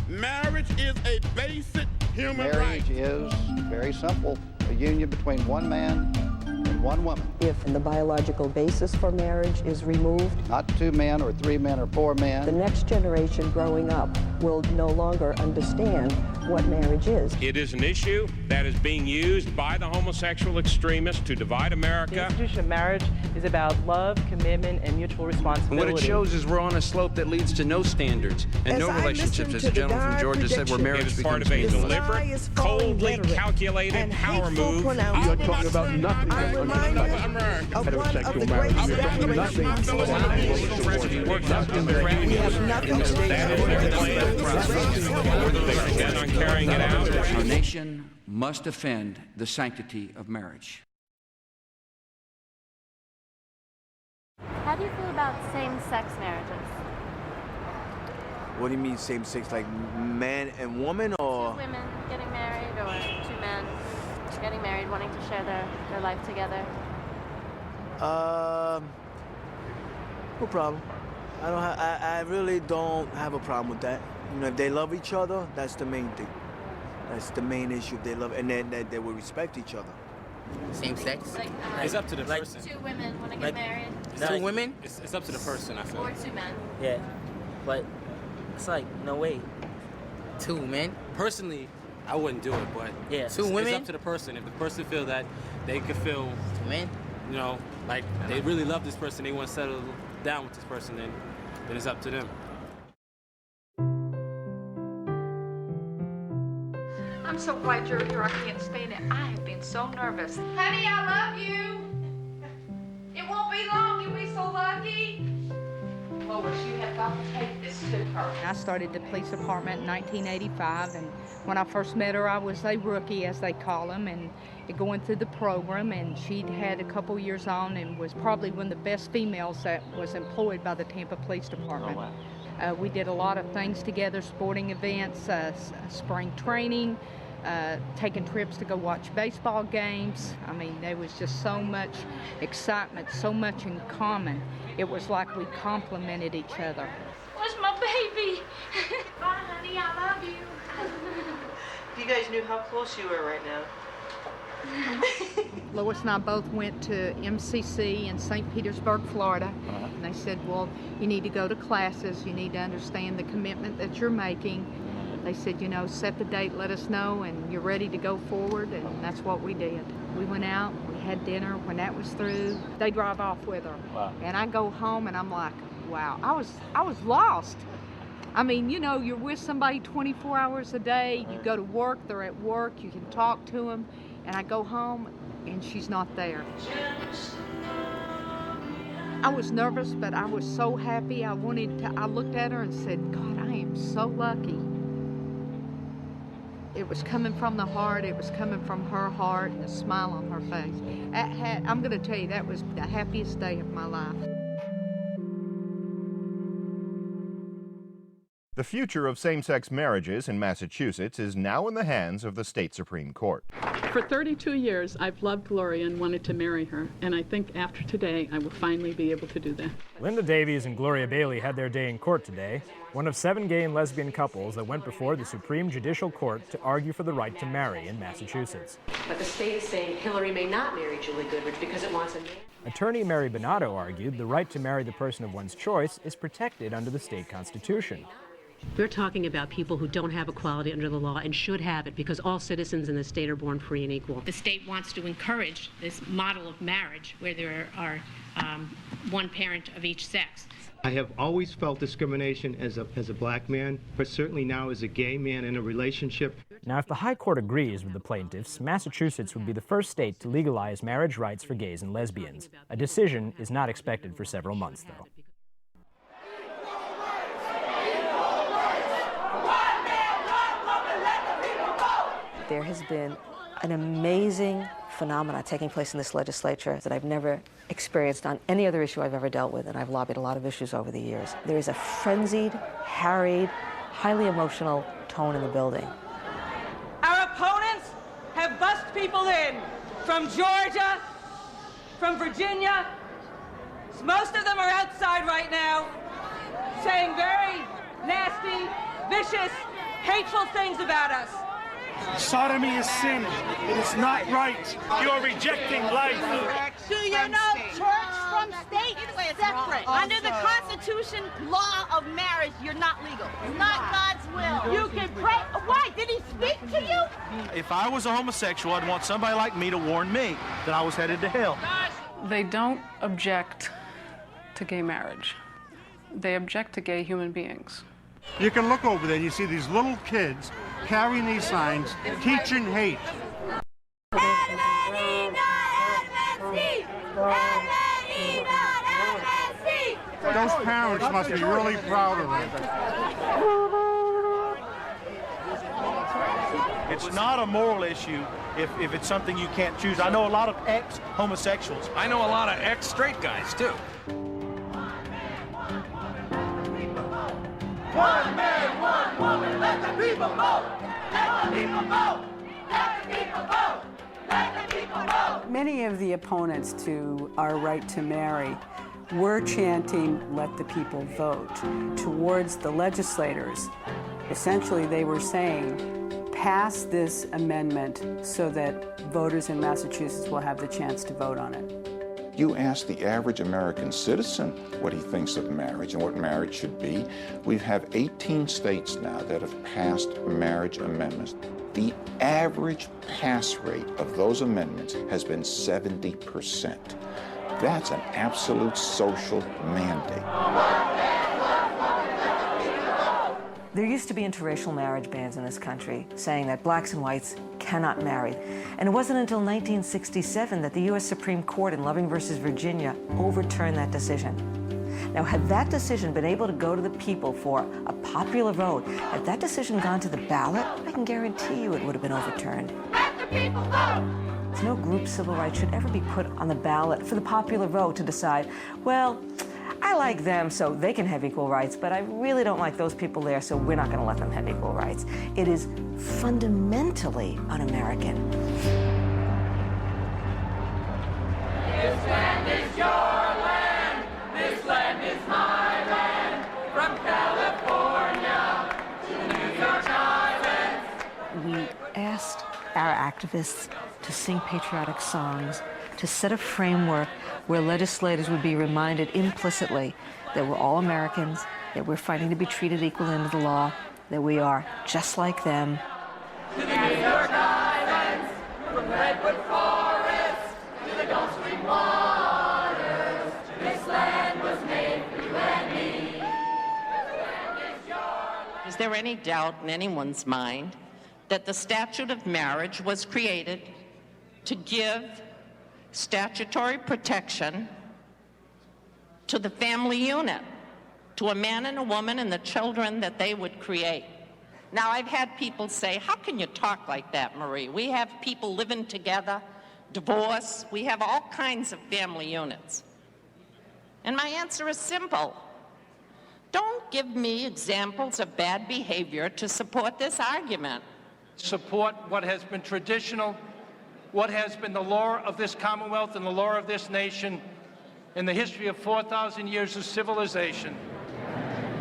Marriage is a basic human right. Marriage is very simple, a union between one man and one woman. If the biological basis for marriage is removed, not 2 men or 3 men or 4 men. The next generation growing up will no longer understand what marriage is. It is an issue that is being used by the homosexual extremists to divide America. The institution of marriage is about love, commitment, and mutual responsibility. And what it shows is we're on a slope that leads to no standards and no relationships, as the gentleman from Georgia said, where marriage becomes part of a deliberate, coldly calculated power move. You're talking about nothing that heterosexual marriage. You're talking nothing. On carrying it out. Our nation must defend the sanctity of marriage. How do you feel about same-sex marriages? What do you mean same-sex, like man and woman, or? 2 women getting married, or 2 men getting married, wanting to share their life together? No problem. I really don't have a problem with that. You know, if they love each other, that's the main thing. That's the main issue. If they love, and then they will respect each other. Same sex? Like, it's up to the person. 2 women want to get married. 2 women? It's up to the person, I feel. Or 2 men. Yeah, but it's like, no way. 2 men? Personally, I wouldn't do it, but yeah, 2 women? It's up to the person. If the person feel that they could feel, 2 men? You know, like they really love this person, they want to settle down with this person, then it's up to them. I'm so glad you're here. I can't stand it. I have been so nervous. Honey, I love you. It won't be long. You'll be so lucky. Lois, you have got to take this to her. I started the police department in 1985, and when I first met her, I was a rookie, as they call them, and going through the program, and she'd had a couple years on and was probably one of the best females that was employed by the Tampa Police Department. Oh, wow. We did a lot of things together, sporting events, spring training, taking trips to go watch baseball games. I mean, there was just so much excitement, so much in common. It was like we complemented each other. Where's my baby? Bye, honey, I love you. If you guys knew how close you were right now. Lois and I both went to MCC in St. Petersburg, Florida. And they said, well, you need to go to classes. You need to understand the commitment that you're making. They said, you know, set the date, let us know, and you're ready to go forward, and that's what we did. We went out, we had dinner. When that was through, they drive off with her. Wow. And I go home, and I'm like, wow, I was lost. I mean, you know, you're with somebody 24 hours a day. You go to work, they're at work, you can talk to them. And I go home, and she's not there. I was nervous, but I was so happy. I looked at her and said, God, I am so lucky. It was coming from the heart. It was coming from her heart and a smile on her face. I'm going to tell you, that was the happiest day of my life. The future of same-sex marriages in Massachusetts is now in the hands of the state Supreme Court. For 32 years, I've loved Gloria and wanted to marry her, and I think after today, I will finally be able to do that. Linda Davies and Gloria Bailey had their day in court today, one of 7 gay and lesbian couples that went before the Supreme Judicial Court to argue for the right to marry in Massachusetts. But the state is saying Hillary may not marry Julie Goodridge because it wants a man. Attorney Mary Bonato argued the right to marry the person of one's choice is protected under the state constitution. We're talking about people who don't have equality under the law and should have it because all citizens in the state are born free and equal. The state wants to encourage this model of marriage where there are one parent of each sex. I have always felt discrimination as a black man, but certainly now as a gay man in a relationship. Now, if the High Court agrees with the plaintiffs, Massachusetts would be the first state to legalize marriage rights for gays and lesbians. A decision is not expected for several months, though. There has been an amazing phenomena taking place in this legislature that I've never experienced on any other issue I've ever dealt with, and I've lobbied a lot of issues over the years. There is a frenzied, harried, highly emotional tone in the building. Our opponents have bussed people in from Georgia, from Virginia. Most of them are outside right now saying very nasty, vicious hateful things about us. Sodomy is sin. It is not right. You're rejecting life. Do you know church from state is separate? Under the Constitution, law of marriage, you're not legal. It's not God's will. You can pray. Why? Did he speak to you? If I was a homosexual, I'd want somebody like me to warn me that I was headed to hell. They don't object to gay marriage. They object to gay human beings. You can look over there and you see these little kids carrying these signs, teaching hate. Those parents must be really proud of them. It's not a moral issue if it's something you can't choose. I know a lot of ex-homosexuals. I know a lot of ex-straight guys, too. One man, one woman, let the people vote! Let the people vote! Let the people vote! Let the people vote! Many of the opponents to our right to marry were chanting, let the people vote, towards the legislators. Essentially, they were saying, pass this amendment so that voters in Massachusetts will have the chance to vote on it. You ask the average American citizen what he thinks of marriage and what marriage should be. We have 18 states now that have passed marriage amendments. The average pass rate of those amendments has been 70%. That's an absolute social mandate. There used to be interracial marriage bans in this country saying that blacks and whites cannot marry. And it wasn't until 1967 that the U.S. Supreme Court in Loving versus Virginia overturned that decision. Now, had that decision been able to go to the people for a popular vote, had that decision gone to the ballot, I can guarantee you it would have been overturned. Let the people vote! No group civil rights should ever be put on the ballot for the popular vote to decide, well, I like them so they can have equal rights, but I really don't like those people there, so we're not going to let them have equal rights. It is fundamentally un-American. This land is your land. This land is my land. From California to New York Island. We asked our activists to sing patriotic songs, to set a framework where legislators would be reminded implicitly that we're all Americans, that we're fighting to be treated equal under the law, that we are just like them. To the New York Islands, from Redwood Forest to the Gulf Stream waters, this land was made for you and me. Is there any doubt in anyone's mind that the statute of marriage was created to give statutory protection to the family unit, to a man and a woman and the children that they would create? Now, I've had people say, how can you talk like that, Marie? We have people living together, divorce, we have all kinds of family units. And my answer is simple. Don't give me examples of bad behavior to support this argument. Support what has been traditional, what has been the law of this Commonwealth and the law of this nation in the history of 4,000 years of civilization.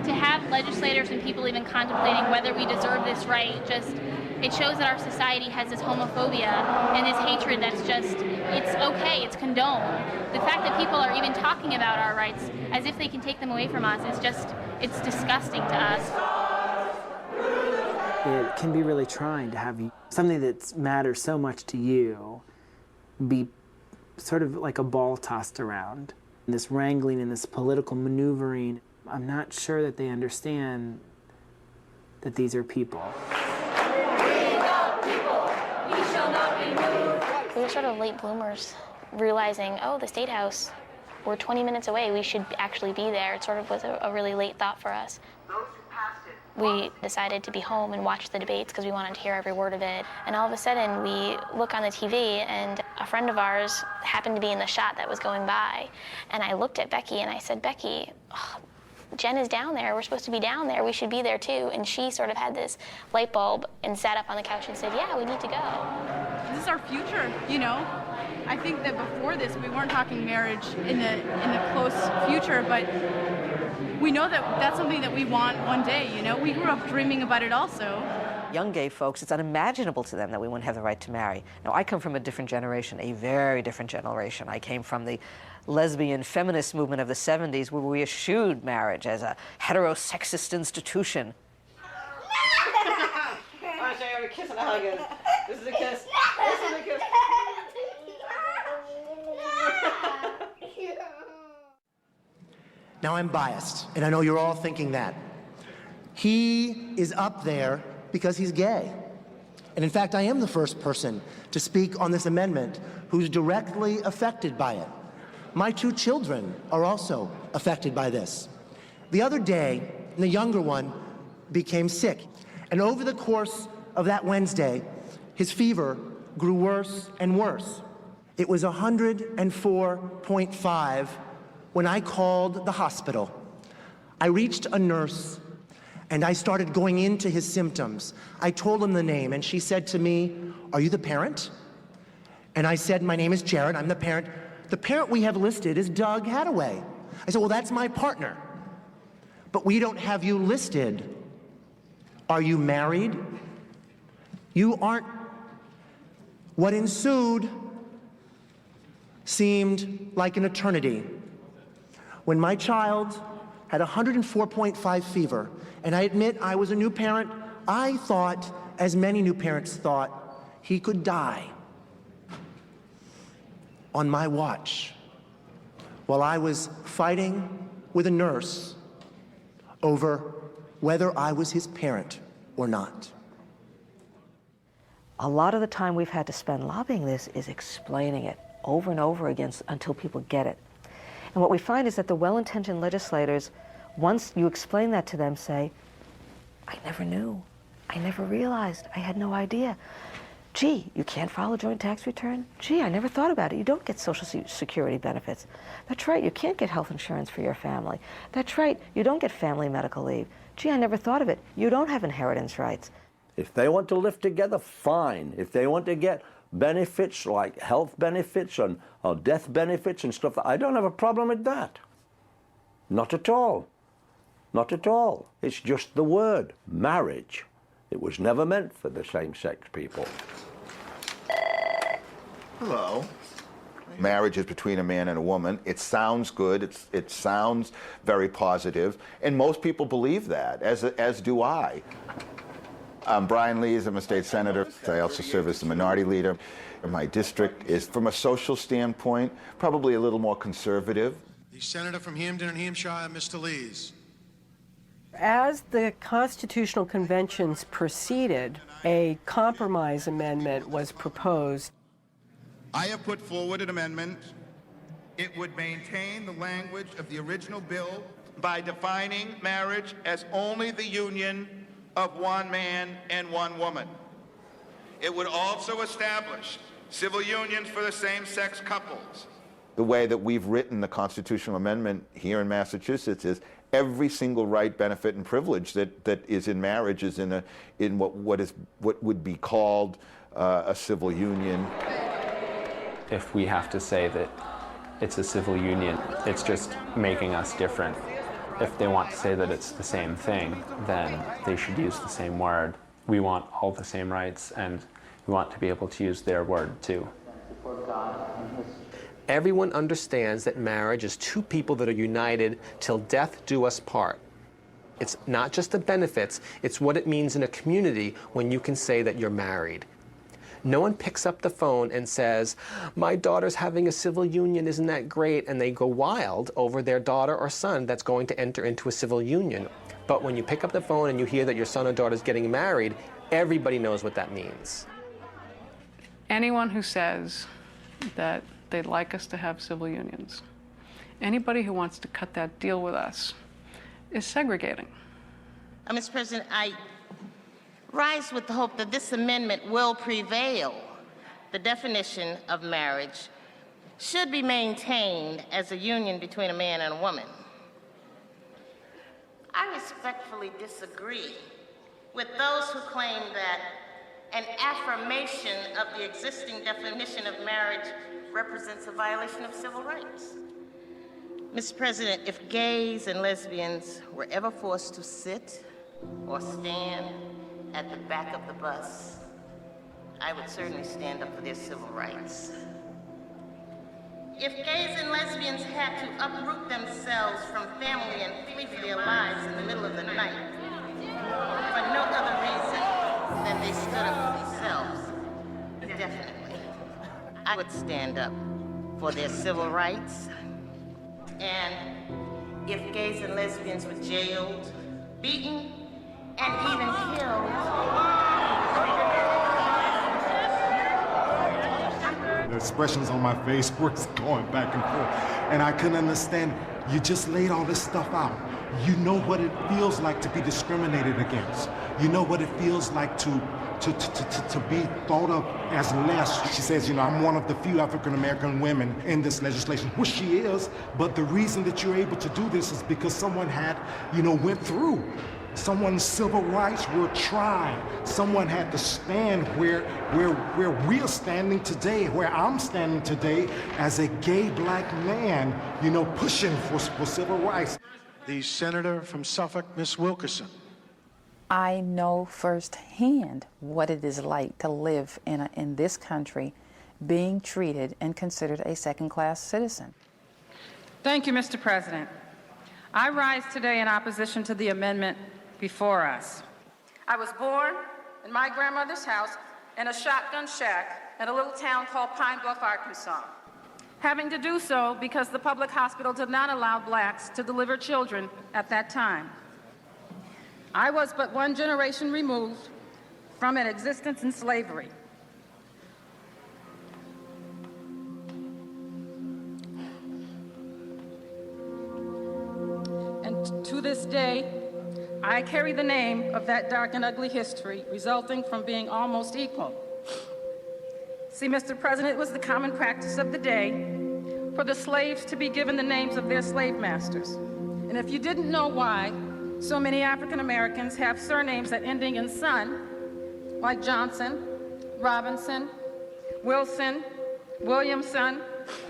To have legislators and people even contemplating whether we deserve this right, it shows that our society has this homophobia and this hatred that's it's okay, it's condoned. The fact that people are even talking about our rights as if they can take them away from us it's disgusting to us. It can be really trying to have something that matters so much to you be sort of like a ball tossed around. This wrangling and this political maneuvering, I'm not sure that they understand that these are people. We were sort of late bloomers, realizing, oh, the State House, we're 20 minutes away, we should actually be there. It sort of was a really late thought for us. We decided to be home and watch the debates because we wanted to hear every word of it. And all of a sudden, we look on the TV, and a friend of ours happened to be in the shot that was going by. And I looked at Becky, and I said, Becky, Jen is down there. We're supposed to be down there. We should be there, too. And she sort of had this light bulb and sat up on the couch and said, yeah, we need to go. This is our future, you know? I think that before this, we weren't talking marriage in the close future, but we know that that's something that we want one day, you know? We grew up dreaming about it also. Young gay folks, it's unimaginable to them that we wouldn't have the right to marry. Now, I come from a different generation, a very different generation. I came from the lesbian feminist movement of the 70s, where we eschewed marriage as a heterosexist institution. I show you what a kiss and a hug is. This is a kiss. This is a kiss. Now, I'm biased, and I know you're all thinking that. He is up there because he's gay. And in fact, I am the first person to speak on this amendment who's directly affected by it. My 2 children are also affected by this. The other day, the younger one became sick. And over the course of that Wednesday, his fever grew worse and worse. It was 104.5 when I called the hospital. I reached a nurse and I started going into his symptoms. I told him the name and she said to me, "Are you the parent?" And I said, "My name is Jared, I'm the parent." "The parent we have listed is Doug Hadaway." I said, "Well, that's my partner. But we don't have you listed. Are you married?" "You aren't." What ensued seemed like an eternity. When my child had 104.5 fever, and I admit I was a new parent, I thought, as many new parents thought, he could die on my watch while I was fighting with a nurse over whether I was his parent or not. A lot of the time we've had to spend lobbying this is explaining it over and over again until people get it. And what we find is that the well-intentioned legislators, once you explain that to them, say, "I never knew. I never realized. I had no idea. Gee, you can't file a joint tax return? Gee, I never thought about it. You don't get Social Security benefits. That's right, you can't get health insurance for your family. That's right, you don't get family medical leave. Gee, I never thought of it. You don't have inheritance rights." If they want to live together, fine. If they want to get benefits like health benefits and or death benefits and stuff, I don't have a problem with that. Not at all. Not at all. It's just the word, marriage. It was never meant for the same-sex people. Hello. Marriage is between a man and a woman. It sounds good. It sounds very positive, and most people believe that, as do I. I'm Brian Lees. I'm a state senator. I also serve as the minority leader. My district is, from a social standpoint, probably a little more conservative. The senator from Hampden and Hampshire, Mr. Lees. As the constitutional conventions proceeded, a compromise amendment was proposed. I have put forward an amendment. It would maintain the language of the original bill by defining marriage as only the union of one man and one woman. It would also establish civil unions for the same-sex couples. The way that we've written the constitutional amendment here in Massachusetts is every single right, benefit, and privilege that is in marriage is in what would be called a civil union. If we have to say that it's a civil union, it's just making us different. If they want to say that it's the same thing, then they should use the same word. We want all the same rights, and we want to be able to use their word too. Everyone understands that marriage is two people that are united till death do us part. It's not just the benefits, it's what it means in a community when you can say that you're married. No one picks up the phone and says, "My daughter's having a civil union, isn't that great?" and they go wild over their daughter or son that's going to enter into a civil union. But when you pick up the phone and you hear that your son or daughter's getting married, everybody knows what that means. Anyone who says that they'd like us to have civil unions, anybody who wants to cut that deal with us, is segregating. Mr. President, I rise with the hope that this amendment will prevail. The definition of marriage should be maintained as a union between a man and a woman. I respectfully disagree with those who claim that an affirmation of the existing definition of marriage represents a violation of civil rights. Mr. President, if gays and lesbians were ever forced to sit or stand at the back of the bus, I would certainly stand up for their civil rights. If gays and lesbians had to uproot themselves from family and flee for their lives in the middle of the night, for no other reason than they stood up for themselves, definitely, I would stand up for their civil rights. And if gays and lesbians were jailed, beaten, and even killed, the expressions on my face were going back and forth. And I couldn't understand. You just laid all this stuff out. You know what it feels like to be discriminated against. You know what it feels like to be thought of as less. She says, you know, I'm one of the few African-American women in this legislation, which she is, but the reason that you're able to do this is because someone had, you know, went through. Someone's civil rights were tried. Someone had to stand where we're standing today, where I'm standing today as a gay black man, you know, pushing for civil rights. The senator from Suffolk, Ms. Wilkerson. I know firsthand what it is like to live in this country being treated and considered a second-class citizen. Thank you, Mr. President. I rise today in opposition to the amendment before us. I was born in my grandmother's house in a shotgun shack in a little town called Pine Bluff, Arkansas, having to do so because the public hospital did not allow blacks to deliver children at that time. I was but one generation removed from an existence in slavery. And to this day, I carry the name of that dark and ugly history resulting from being almost equal. See, Mr. President, it was the common practice of the day for the slaves to be given the names of their slave masters. And if you didn't know why, so many African Americans have surnames that ending in son, like Johnson, Robinson, Wilson, Williamson,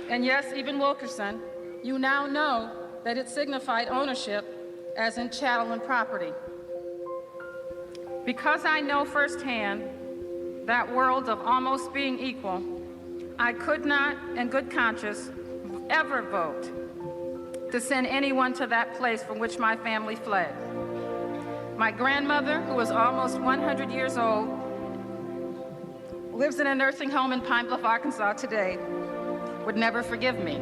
and yes, even Wilkerson, you now know that it signified ownership as in chattel and property. Because I know firsthand that world of almost being equal, I could not, in good conscience, ever vote to send anyone to that place from which my family fled. My grandmother, who is almost 100 years old, lives in a nursing home in Pine Bluff, Arkansas today, would never forgive me.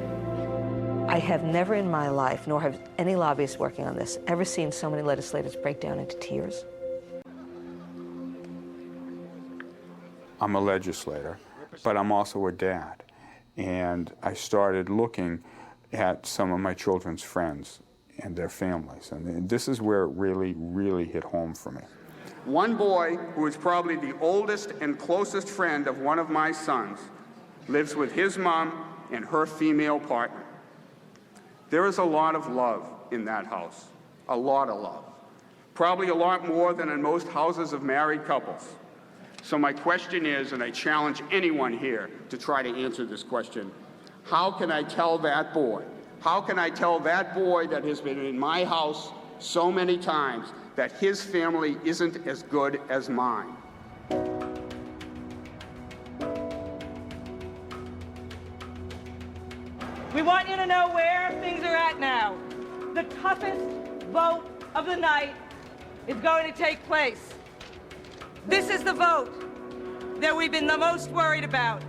I have never in my life, nor have any lobbyists working on this, ever seen so many legislators break down into tears. I'm a legislator, but I'm also a dad. And I started looking at some of my children's friends and their families. And this is where it really, really hit home for me. One boy, who is probably the oldest and closest friend of one of my sons, lives with his mom and her female partner. There is a lot of love in that house, a lot of love. Probably a lot more than in most houses of married couples. So my question is, and I challenge anyone here to try to answer this question, how can I tell that boy, that has been in my house so many times, that his family isn't as good as mine? We want you to know where things are at now. The toughest vote of the night is going to take place. This is the vote that we've been the most worried about.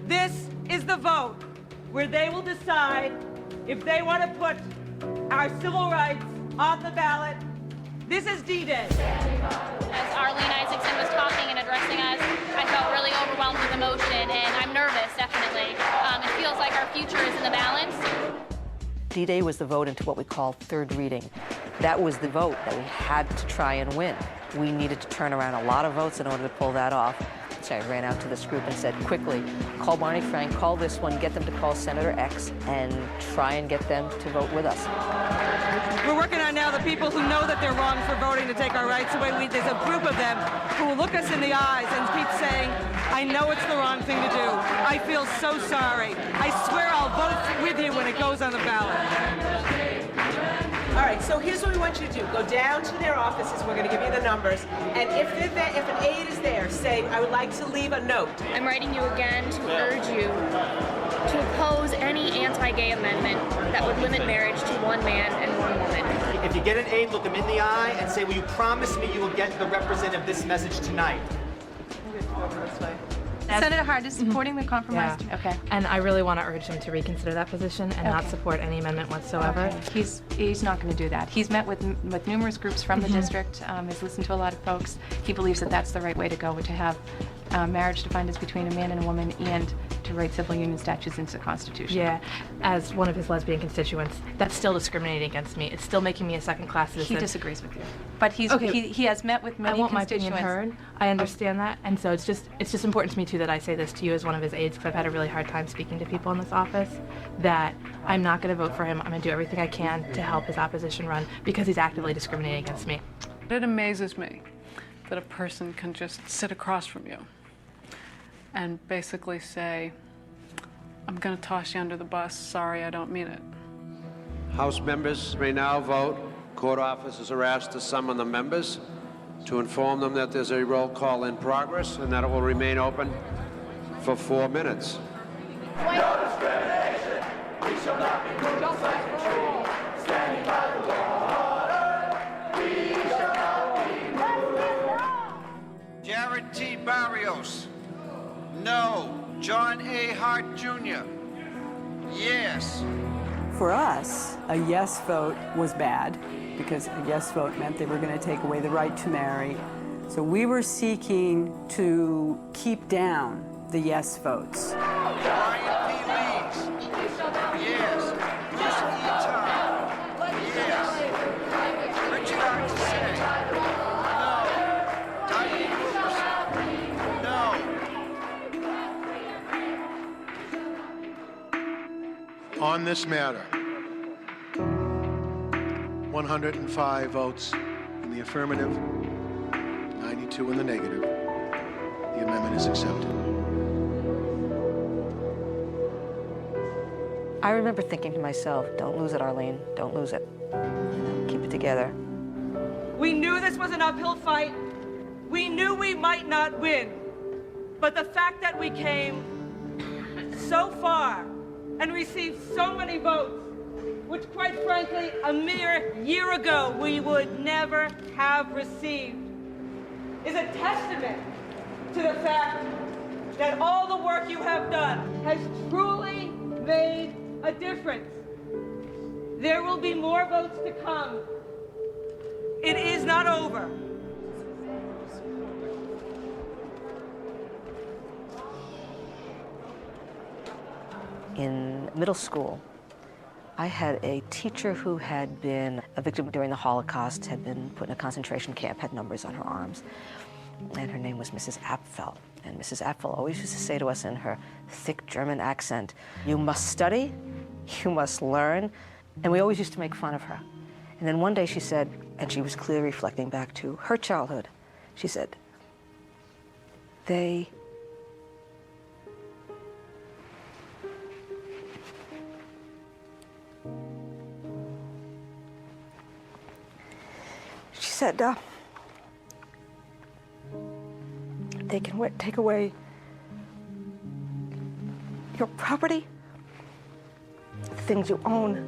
This is the vote where they will decide if they want to put our civil rights on the ballot. This is D-Day. As Arlene Isaacson was talking and addressing us, I felt really overwhelmed with emotion, and I'm nervous, definitely. It feels like our future is in the balance. D-Day was the vote into what we call third reading. That was the vote that we had to try and win. We needed to turn around a lot of votes in order to pull that off. So I ran out to this group and said, quickly, call Barney Frank, call this one, get them to call Senator X, and try and get them to vote with us. We're working on now the people who know that they're wrong for voting to take our rights away. There's a group of them who will look us in the eyes and keep saying, I know it's the wrong thing to do. I feel so sorry. I swear I'll vote with you when it goes on the ballot. All right, so here's what we want you to do. Go down to their offices. We're going to give you the numbers. And if an aide is there, say, I would like to leave a note. I'm writing you again to urge you to oppose any anti-gay amendment that would limit marriage to one man and one woman. If you get an aide, look them in the eye and say, will you promise me you will get the representative this message tonight? Senator Hart is supporting the compromise. Yeah. Okay. And I really want to urge him to reconsider that position and not support any amendment whatsoever. Okay. He's not going to do that. He's met with numerous groups from the district. He's listened to a lot of folks. He believes that that's the right way to go, to have marriage defined as between a man and a woman, and to write civil union statutes into the Constitution. Yeah, as one of his lesbian constituents, that's still discriminating against me. It's still making me a second-class citizen. He disagrees with you, but he has met with many I want my constituents. opinion heard. I understand that, and so it's just important to me too that I say this to you as one of his aides, because I've had a really hard time speaking to people in this office, that I'm not going to vote for him. I'm going to do everything I can to help his opposition run because he's actively discriminating against me. It amazes me that a person can just sit across from you and basically say, I'm going to toss you under the bus. Sorry, I don't mean it. House members may now vote. Court officers are asked to summon the members to inform them that there's a roll call in progress and that it will remain open for 4 minutes. No discrimination. We shall not be moved to standing by the water. We shall not be moved. Jared T. Barrios. No. John A. Hart Jr. Yes. For us, a yes vote was bad because a yes vote meant they were going to take away the right to marry. So we were seeking to keep down the yes votes. Brian P. Lees. Yes. Bruce E. Todd. Yes. Richard Artisay. No. Diane Wilson. No. On this matter, 105 votes in the affirmative, 92 in the negative. The amendment is accepted. I remember thinking to myself, don't lose it, Arlene, don't lose it. Keep it together. We knew this was an uphill fight. We knew we might not win. But the fact that we came so far and received so many votes, which quite frankly, a mere year ago, we would never have received, is a testament to the fact that all the work you have done has truly made a difference. There will be more votes to come. It is not over. In middle school, I had a teacher who had been a victim during the Holocaust, had been put in a concentration camp, had numbers on her arms, and her name was Mrs. Apfel. And Mrs. Apfel always used to say to us in her thick German accent, you must study, you must learn, and we always used to make fun of her. And then one day she said, and she was clearly reflecting back to her childhood, she said, She said, they can take away your property, the things you own,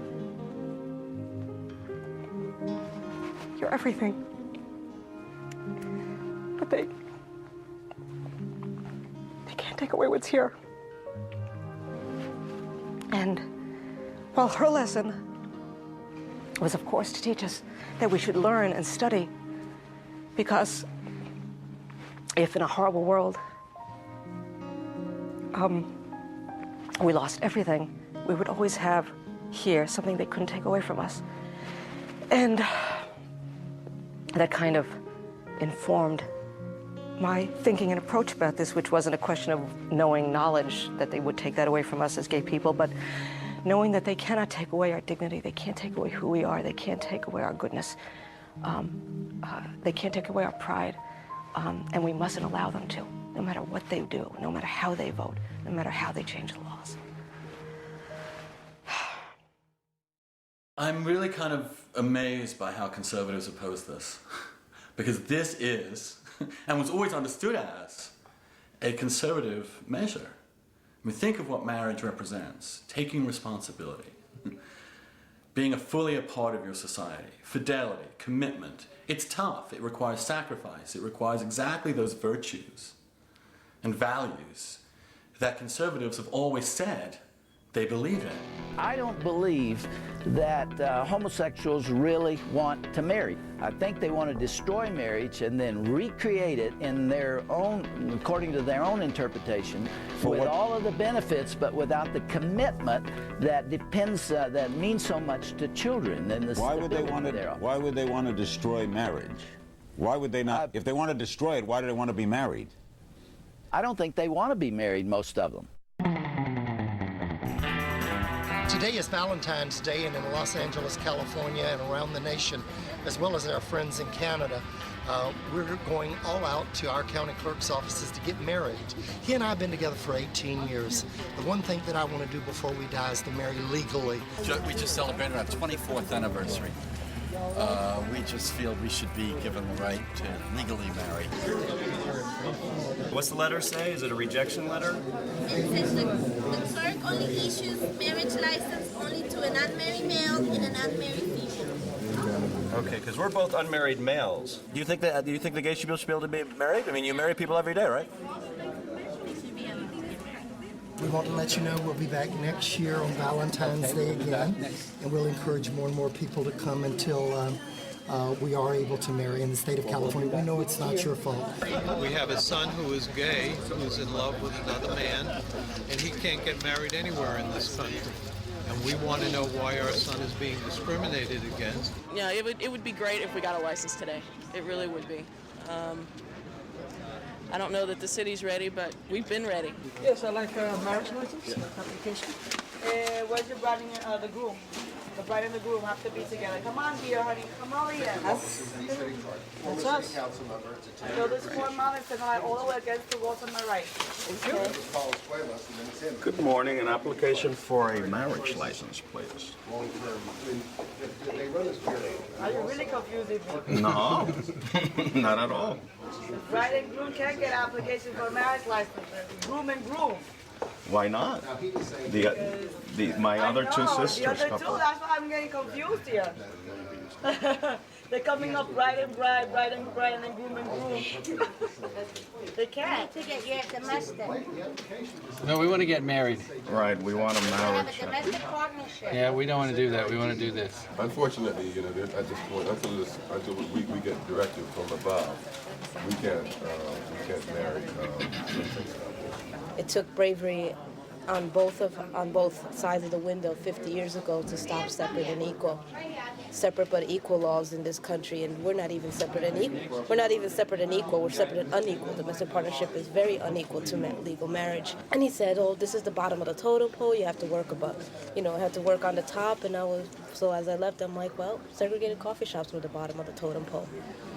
your everything. But they can't take away what's here. And while her lesson was, of course, to teach us that we should learn and study, because if in a horrible world we lost everything, we would always have here something they couldn't take away from us. And that kind of informed my thinking and approach about this, which wasn't a question of knowing knowledge that they would take that away from us as gay people, but knowing that they cannot take away our dignity, they can't take away who we are, they can't take away our goodness, they can't take away our pride, and we mustn't allow them to, no matter what they do, no matter how they vote, no matter how they change the laws. I'm really kind of amazed by how conservatives oppose this, because this is, and was always understood as, a conservative measure. I mean, think of what marriage represents: taking responsibility, being fully a part of your society, fidelity, commitment. It's tough, it requires sacrifice, it requires exactly those virtues and values that conservatives have always said they believe in. I don't believe that homosexuals really want to marry. I think they want to destroy marriage and then recreate it in their own, according to their own interpretation, with all of the benefits, but without the commitment that depends, that means so much to children and the Why would they want to destroy marriage? Why would they not? If they want to destroy it, why do they want to be married? I don't think they want to be married, most of them. Today is Valentine's Day, and in Los Angeles, California, and around the nation, as well as our friends in Canada, we're going all out to our county clerk's offices to get married. He and I have been together for 18 years. The one thing that I want to do before we die is to marry legally. We just celebrated our 24th anniversary. We just feel we should be given the right to legally marry. What's the letter say? Is it a rejection letter? It says the clerk only issues marriage license only to an unmarried male and an unmarried female. Okay, because we're both unmarried males. Do you think the gay people should be able to be married? I mean, you marry people every day, right? We want to let you know we'll be back next year on Valentine's Day again, and we'll encourage more and more people to come until we are able to marry in the state of California. We know it's not your fault. We have a son who is gay, who's in love with another man, and he can't get married anywhere in this country. And we want to know why our son is being discriminated against. Yeah, it would be great if we got a license today. It really would be. I don't know that the city's ready, but we've been ready. Yes, I like a marriage license application. Where's the bride and the groom? The bride and the groom have to be together. Come on, dear, honey. Come over here. That's us. Fill this form out and send it all the way against the wall to my right. Good morning. An application for a marriage license, please. Are you really confusing me? No, not at all. The bride and groom can't get application for marriage license. Groom and groom. Why not? My other two sisters. The other two, that's why I'm getting confused here. They're coming up bride and bride, and then groom and groom. They can't. To get your domestic. No, we want to get married. Right, we want a marriage. Have a domestic partnership. Yeah, we don't want to do that. We want to do this. Unfortunately, at this point, until we get directive from above, we can't marry. It took bravery on both sides of the window 50 years ago to stop separate but equal laws in this country, and we're not even separate and equal. We're not even separate and equal. We're separate and unequal. Domestic partnership is very unequal to legal marriage. And he said, "Oh, this is the bottom of the totem pole. You have to work have to work on the top." And so as I left, I'm like, well, segregated coffee shops were the bottom of the totem pole.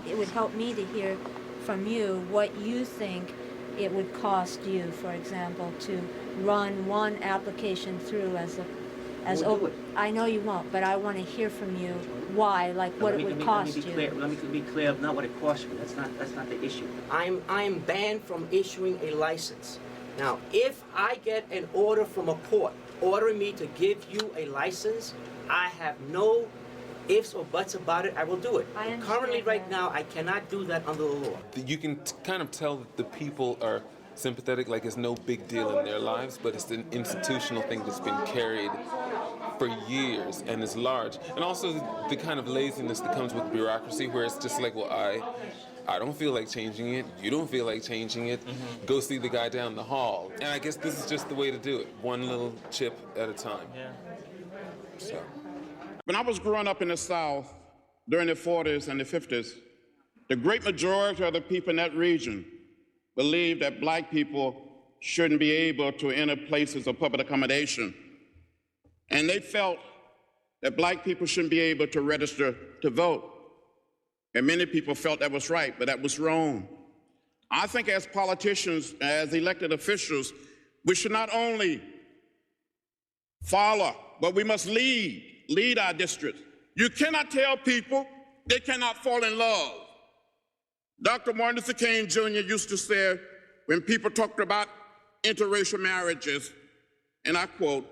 It would help me to hear from you what you think it would cost you, for example, to run one application through I know you won't, but I want to hear from you why, what it would cost you. Let me be clear, not what it costs me. That's not the issue. I'm banned from issuing a license. Now, if I get an order from a court ordering me to give you a license, I have no ifs or buts about it. I will do it. Currently, right now, I cannot do that under the law. You can kind of tell that the people are sympathetic, like it's no big deal in their lives, but it's an institutional thing that's been carried for years and is large. And also the kind of laziness that comes with bureaucracy, where it's just like, well, I don't feel like changing it, you don't feel like changing it, go see the guy down the hall. And I guess this is just the way to do it, one little chip at a time. Yeah. So. When I was growing up in the South during the 40s and the 50s, the great majority of the people in that region believed that black people shouldn't be able to enter places of public accommodation. And they felt that black people shouldn't be able to register to vote. And many people felt that was right, but that was wrong. I think as politicians, as elected officials, we should not only follow, but we must lead our districts. You cannot tell people they cannot fall in love. Dr. Martin Luther King Jr. used to say, when people talked about interracial marriages, and I quote,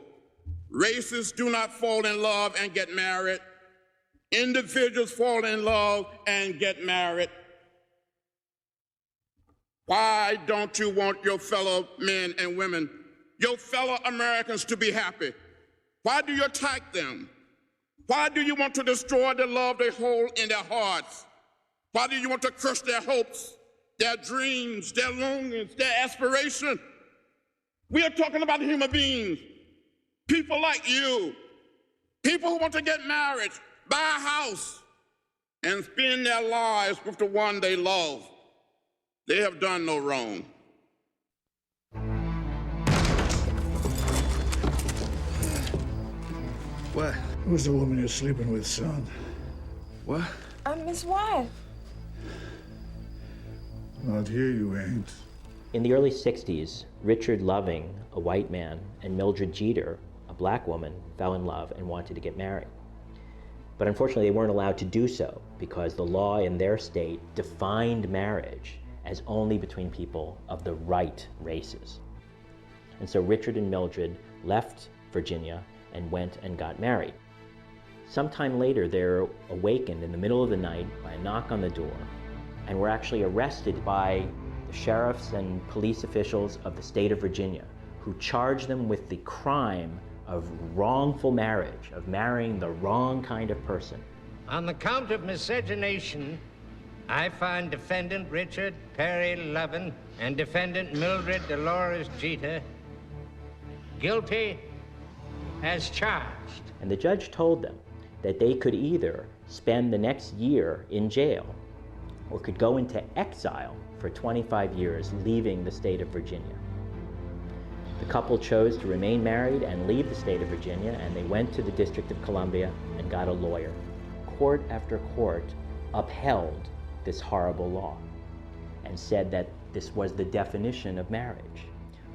"Races do not fall in love and get married. Individuals fall in love and get married." Why don't you want your fellow men and women, your fellow Americans, to be happy? Why do you attack them? Why do you want to destroy the love they hold in their hearts? Why do you want to crush their hopes, their dreams, their longings, their aspiration? We are talking about human beings, people like you, people who want to get married, buy a house, and spend their lives with the one they love. They have done no wrong. What? Who's the woman you're sleeping with, son? What? I'm his wife. Not here, you ain't. In the early 60s, Richard Loving, a white man, and Mildred Jeter, a black woman, fell in love and wanted to get married. But unfortunately, they weren't allowed to do so because the law in their state defined marriage as only between people of the right races. And so Richard and Mildred left Virginia and went and got married. Sometime later, they're awakened in the middle of the night by a knock on the door, and were actually arrested by the sheriffs and police officials of the state of Virginia, who charged them with the crime of wrongful marriage, of marrying the wrong kind of person. On the count of miscegenation, I find defendant Richard Perry Lovin and defendant Mildred Dolores Jeter guilty as charged. And the judge told them that they could either spend the next year in jail or could go into exile for 25 years, leaving the state of Virginia. The couple chose to remain married and leave the state of Virginia, and they went to the District of Columbia and got a lawyer. Court after court upheld this horrible law and said that this was the definition of marriage.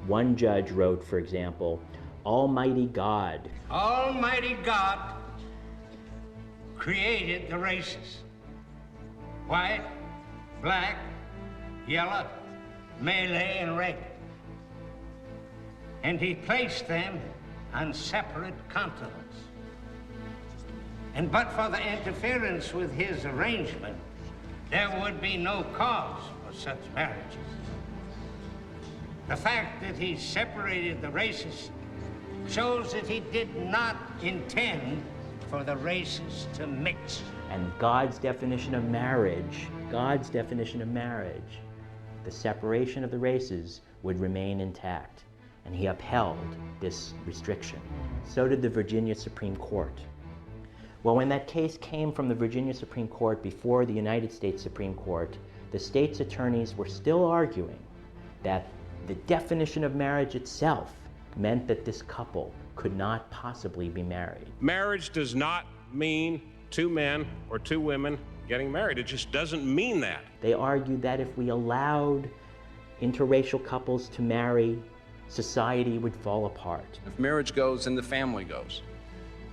One judge wrote, for example, Almighty God created the races. White, black, yellow, Malay, and red. And he placed them on separate continents. And but for the interference with his arrangement, there would be no cause for such marriages. The fact that he separated the races shows that he did not intend for the races to mix. And God's definition of marriage, the separation of the races would remain intact. And he upheld this restriction. So did the Virginia Supreme Court. Well, when that case came from the Virginia Supreme Court before the United States Supreme Court, the state's attorneys were still arguing that the definition of marriage itself meant that this couple could not possibly be married. Marriage does not mean two men or two women getting married. It just doesn't mean that. They argued that if we allowed interracial couples to marry, society would fall apart. If marriage goes, then the family goes.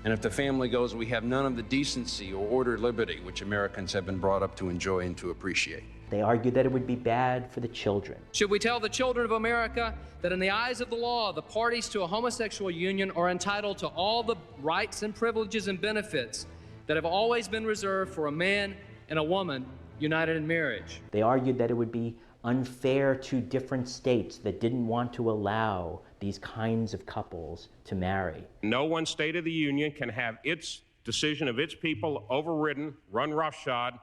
And if the family goes, we have none of the decency or ordered liberty which Americans have been brought up to enjoy and to appreciate. They argued that it would be bad for the children. Should we tell the children of America that in the eyes of the law, the parties to a homosexual union are entitled to all the rights and privileges and benefits that have always been reserved for a man and a woman united in marriage? They argued that it would be unfair to different states that didn't want to allow these kinds of couples to marry. No one state of the union can have its decision of its people overridden, run roughshod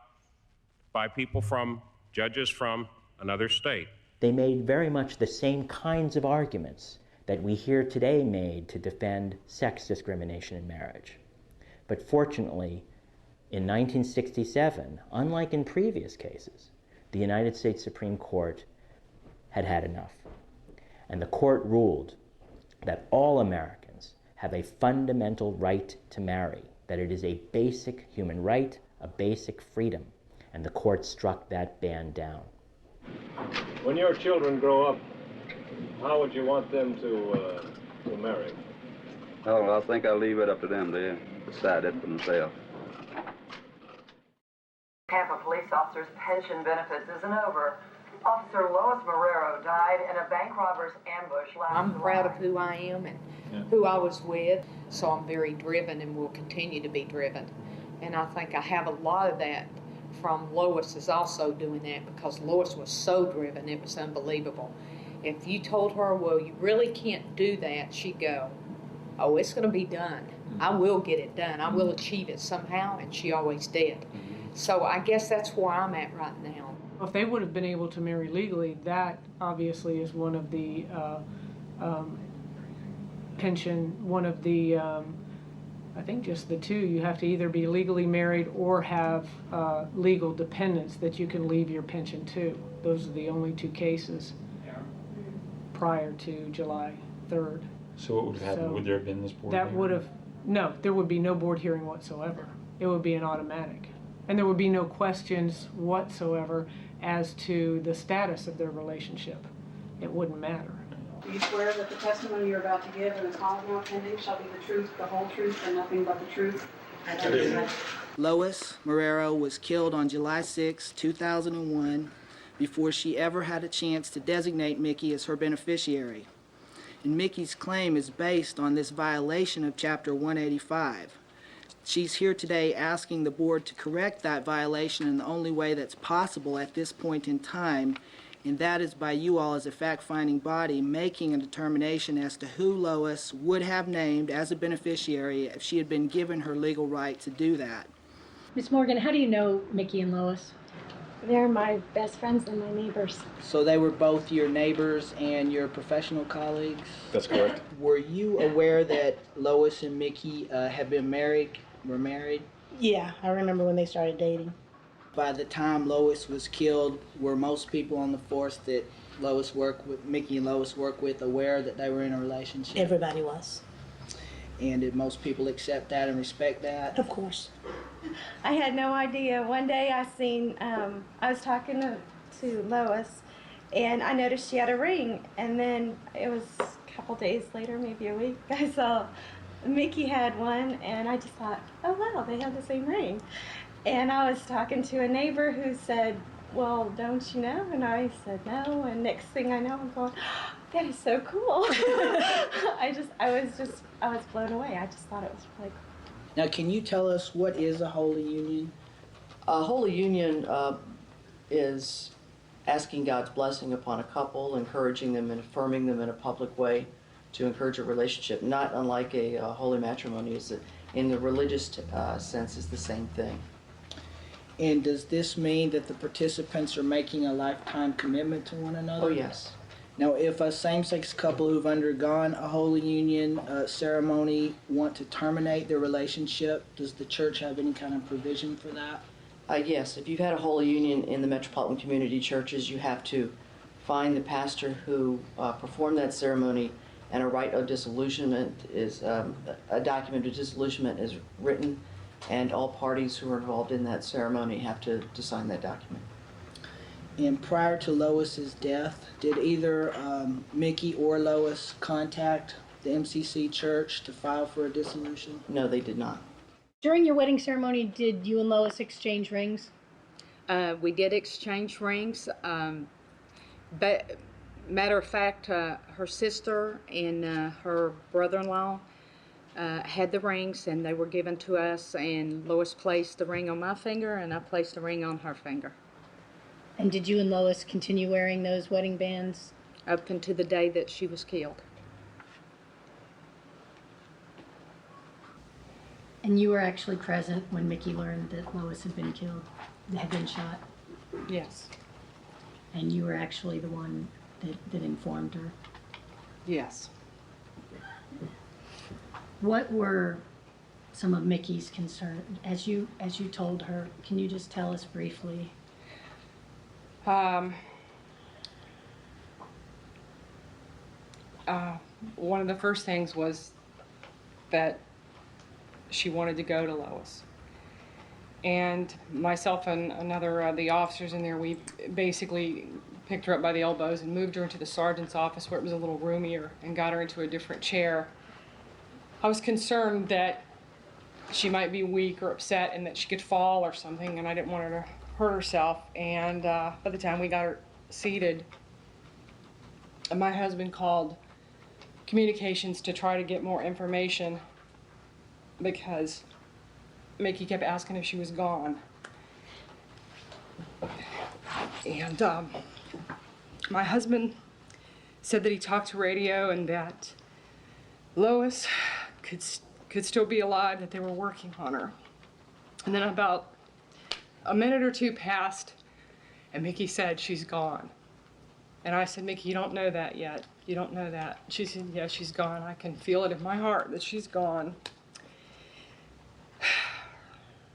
by people from judges from another state. They made very much the same kinds of arguments that we hear today made to defend sex discrimination in marriage. But fortunately, in 1967, unlike in previous cases, the United States Supreme Court had had enough. And the court ruled that all Americans have a fundamental right to marry, that it is a basic human right, a basic freedom, and the court struck that ban down. When your children grow up, how would you want them to marry? Oh, I think I'll leave it up to them to decide it for themselves. Tampa police officer's pension benefits isn't over. Officer Lois Marrero died in a bank robber's ambush last I'm July. proud of who I am and who I was with, so I'm very driven and will continue to be driven. And I think I have a lot of that from Lois is also doing that, because Lois was so driven, it was unbelievable. If you told her, well, you really can't do that, she'd go, oh, it's going to be done. I will get it done. I will achieve it somehow, and she always did. So I guess that's where I'm at right now. If they would have been able to marry legally, that obviously is one of the I think just the two. You have to either be legally married or have legal dependents that you can leave your pension to. Those are the only two cases prior to July 3rd. So what would have happened? Would there have been this board hearing? No, there would be no board hearing whatsoever. It would be an automatic. And there would be no questions whatsoever as to the status of their relationship. It wouldn't matter. Do you swear that the testimony you're about to give in the call now pending shall be the truth, the whole truth, and nothing but the truth? I do. Lois Marrero was killed on July 6, 2001, before she ever had a chance to designate Mickey as her beneficiary. And Mickey's claim is based on this violation of Chapter 185. She's here today asking the board to correct that violation in the only way that's possible at this point in time, and that is by you all as a fact-finding body making a determination as to who Lois would have named as a beneficiary if she had been given her legal right to do that. Ms. Morgan, how do you know Mickey and Lois? They're my best friends and my neighbors. So they were both your neighbors and your professional colleagues? That's correct. Were you aware that Lois and Mickey were married? Yeah, I remember when they started dating. By the time Lois was killed, were most people on the force that Mickey and Lois worked with aware that they were in a relationship? Everybody was. And did most people accept that and respect that? Of course. I had no idea. One day I was talking to Lois, and I noticed she had a ring, and then it was a couple days later, maybe a week, I saw Mickey had one, and I just thought, oh wow, they have the same ring. And I was talking to a neighbor who said, well, don't you know? And I said no, and next thing I know, I'm going, oh, that is so cool. I was blown away. I just thought it was really cool. Now, can you tell us what is a holy union? A holy union is asking God's blessing upon a couple, encouraging them and affirming them in a public way to encourage a relationship, not unlike a holy matrimony. In the religious sense is the same thing. And does this mean that the participants are making a lifetime commitment to one another? Oh, yes. Now, if a same-sex couple who've undergone a holy union ceremony want to terminate their relationship, does the church have any kind of provision for that? Yes. If you've had a holy union in the metropolitan community churches, you have to find the pastor who performed that ceremony, and a right of disillusionment is, a document of disillusionment is written, and all parties who are involved in that ceremony have to sign that document. And prior to Lois's death, did either Mickey or Lois contact the MCC church to file for a dissolution? No, they did not. During your wedding ceremony, did you and Lois exchange rings? We did exchange rings. But matter of fact, her sister and her brother-in-law had the rings, and they were given to us, and Lois placed the ring on my finger, and I placed the ring on her finger. And did you and Lois continue wearing those wedding bands? Up until the day that she was killed. And you were actually present when Mickey learned that Lois had been killed, had been shot? Yes. And you were actually the one that informed her? Yes. What were some of Mickey's concerns? As you told her, can you just tell us briefly? One of the first things was that she wanted to go to Lois. And myself and another of the officers in there, we basically picked her up by the elbows and moved her into the sergeant's office where it was a little roomier and got her into a different chair. I was concerned that she might be weak or upset and that she could fall or something, and I didn't want her to hurt herself. And by the time we got her seated, my husband called communications to try to get more information because Mickey kept asking if she was gone. And my husband said that he talked to radio and that Lois could still be alive, that they were working on her. And then about a minute or two passed, and Mickey said, "She's gone." And I said, "Mickey, you don't know that yet. You don't know that." She said, "Yeah, she's gone. I can feel it in my heart that she's gone."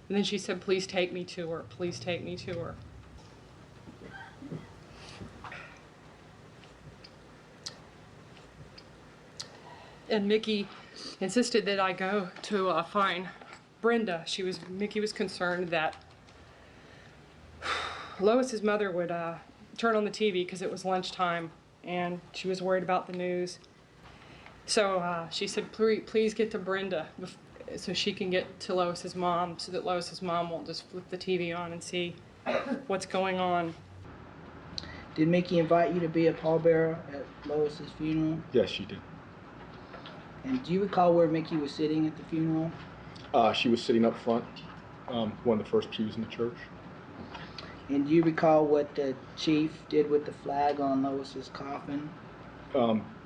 And then she said, "Please take me to her. Please take me to her." And Mickey insisted that I go to find Brenda. Mickey was concerned that Lois's mother would turn on the TV because it was lunchtime, and she was worried about the news. So she said, please get to Brenda so she can get to Lois's mom, so that Lois's mom won't just flip the TV on and see what's going on. Did Mickey invite you to be a pallbearer at Lois's funeral? Yes, she did. And do you recall where Mickey was sitting at the funeral? She was sitting up front, one of the first pews in the church. And do you recall what the chief did with the flag on Lois's coffin?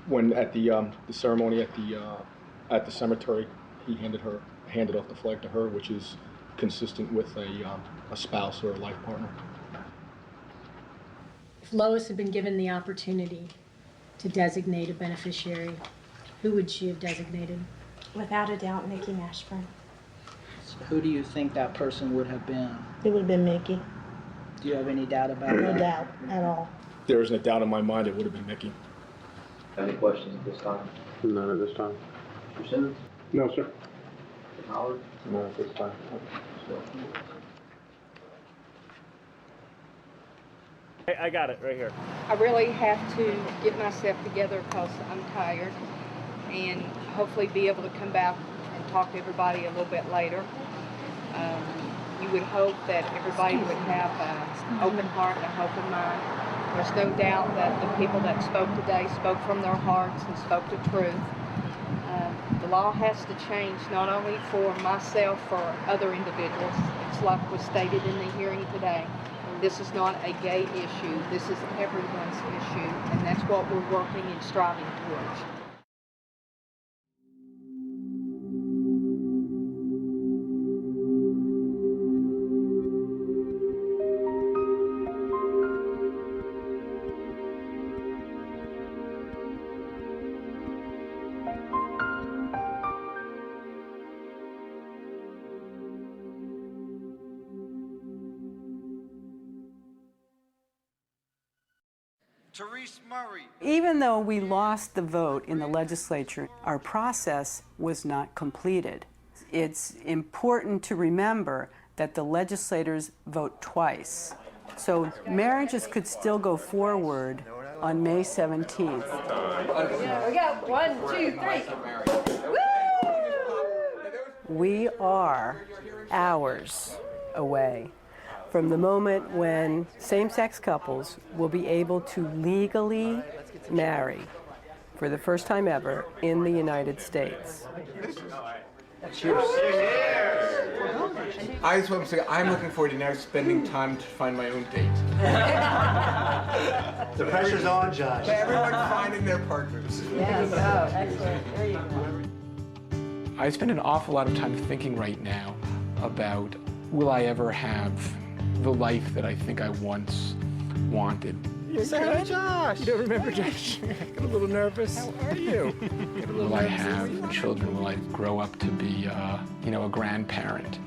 When at the ceremony at the cemetery, he handed off the flag to her, which is consistent with a spouse or a life partner. If Lois had been given the opportunity to designate a beneficiary, who would she have designated? Without a doubt, Mickey Mashburn. So who do you think that person would have been? It would have been Mickey. Do you have any doubt about that? No doubt at all. There isn't a doubt in my mind it would have been Mickey. Any questions at this time? None at this time. Mr. Simmons? No, sir. Mr. Howard? No at this time. I got it right here. I really have to get myself together because I'm tired, and hopefully be able to come back and talk to everybody a little bit later. You would hope that everybody would have an open heart and an open mind. There's no doubt that the people that spoke today spoke from their hearts and spoke the truth. The law has to change, not only for myself, for other individuals. It's like was stated in the hearing today. This is not a gay issue. This is everyone's issue, and that's what we're working and striving towards. Even though we lost the vote in the legislature, our process was not completed. It's important to remember that the legislators vote twice. So marriages could still go forward on May 17th. Yeah, we got 1, 2, 3. Woo! We are hours away from the moment when same-sex couples will be able to legally marry for the first time ever in the United States. Cheers. I just want to say I'm looking forward to now spending time to find my own date. The pressure's on, Josh. Everyone finding their partners. Yes, oh, excellent. There you go. I spend an awful lot of time thinking right now about, will I ever have the life that I think I once wanted? Hi, Josh. You don't remember Josh? Get a little nervous. How are you? Will I have children? Will I grow up to be, a grandparent?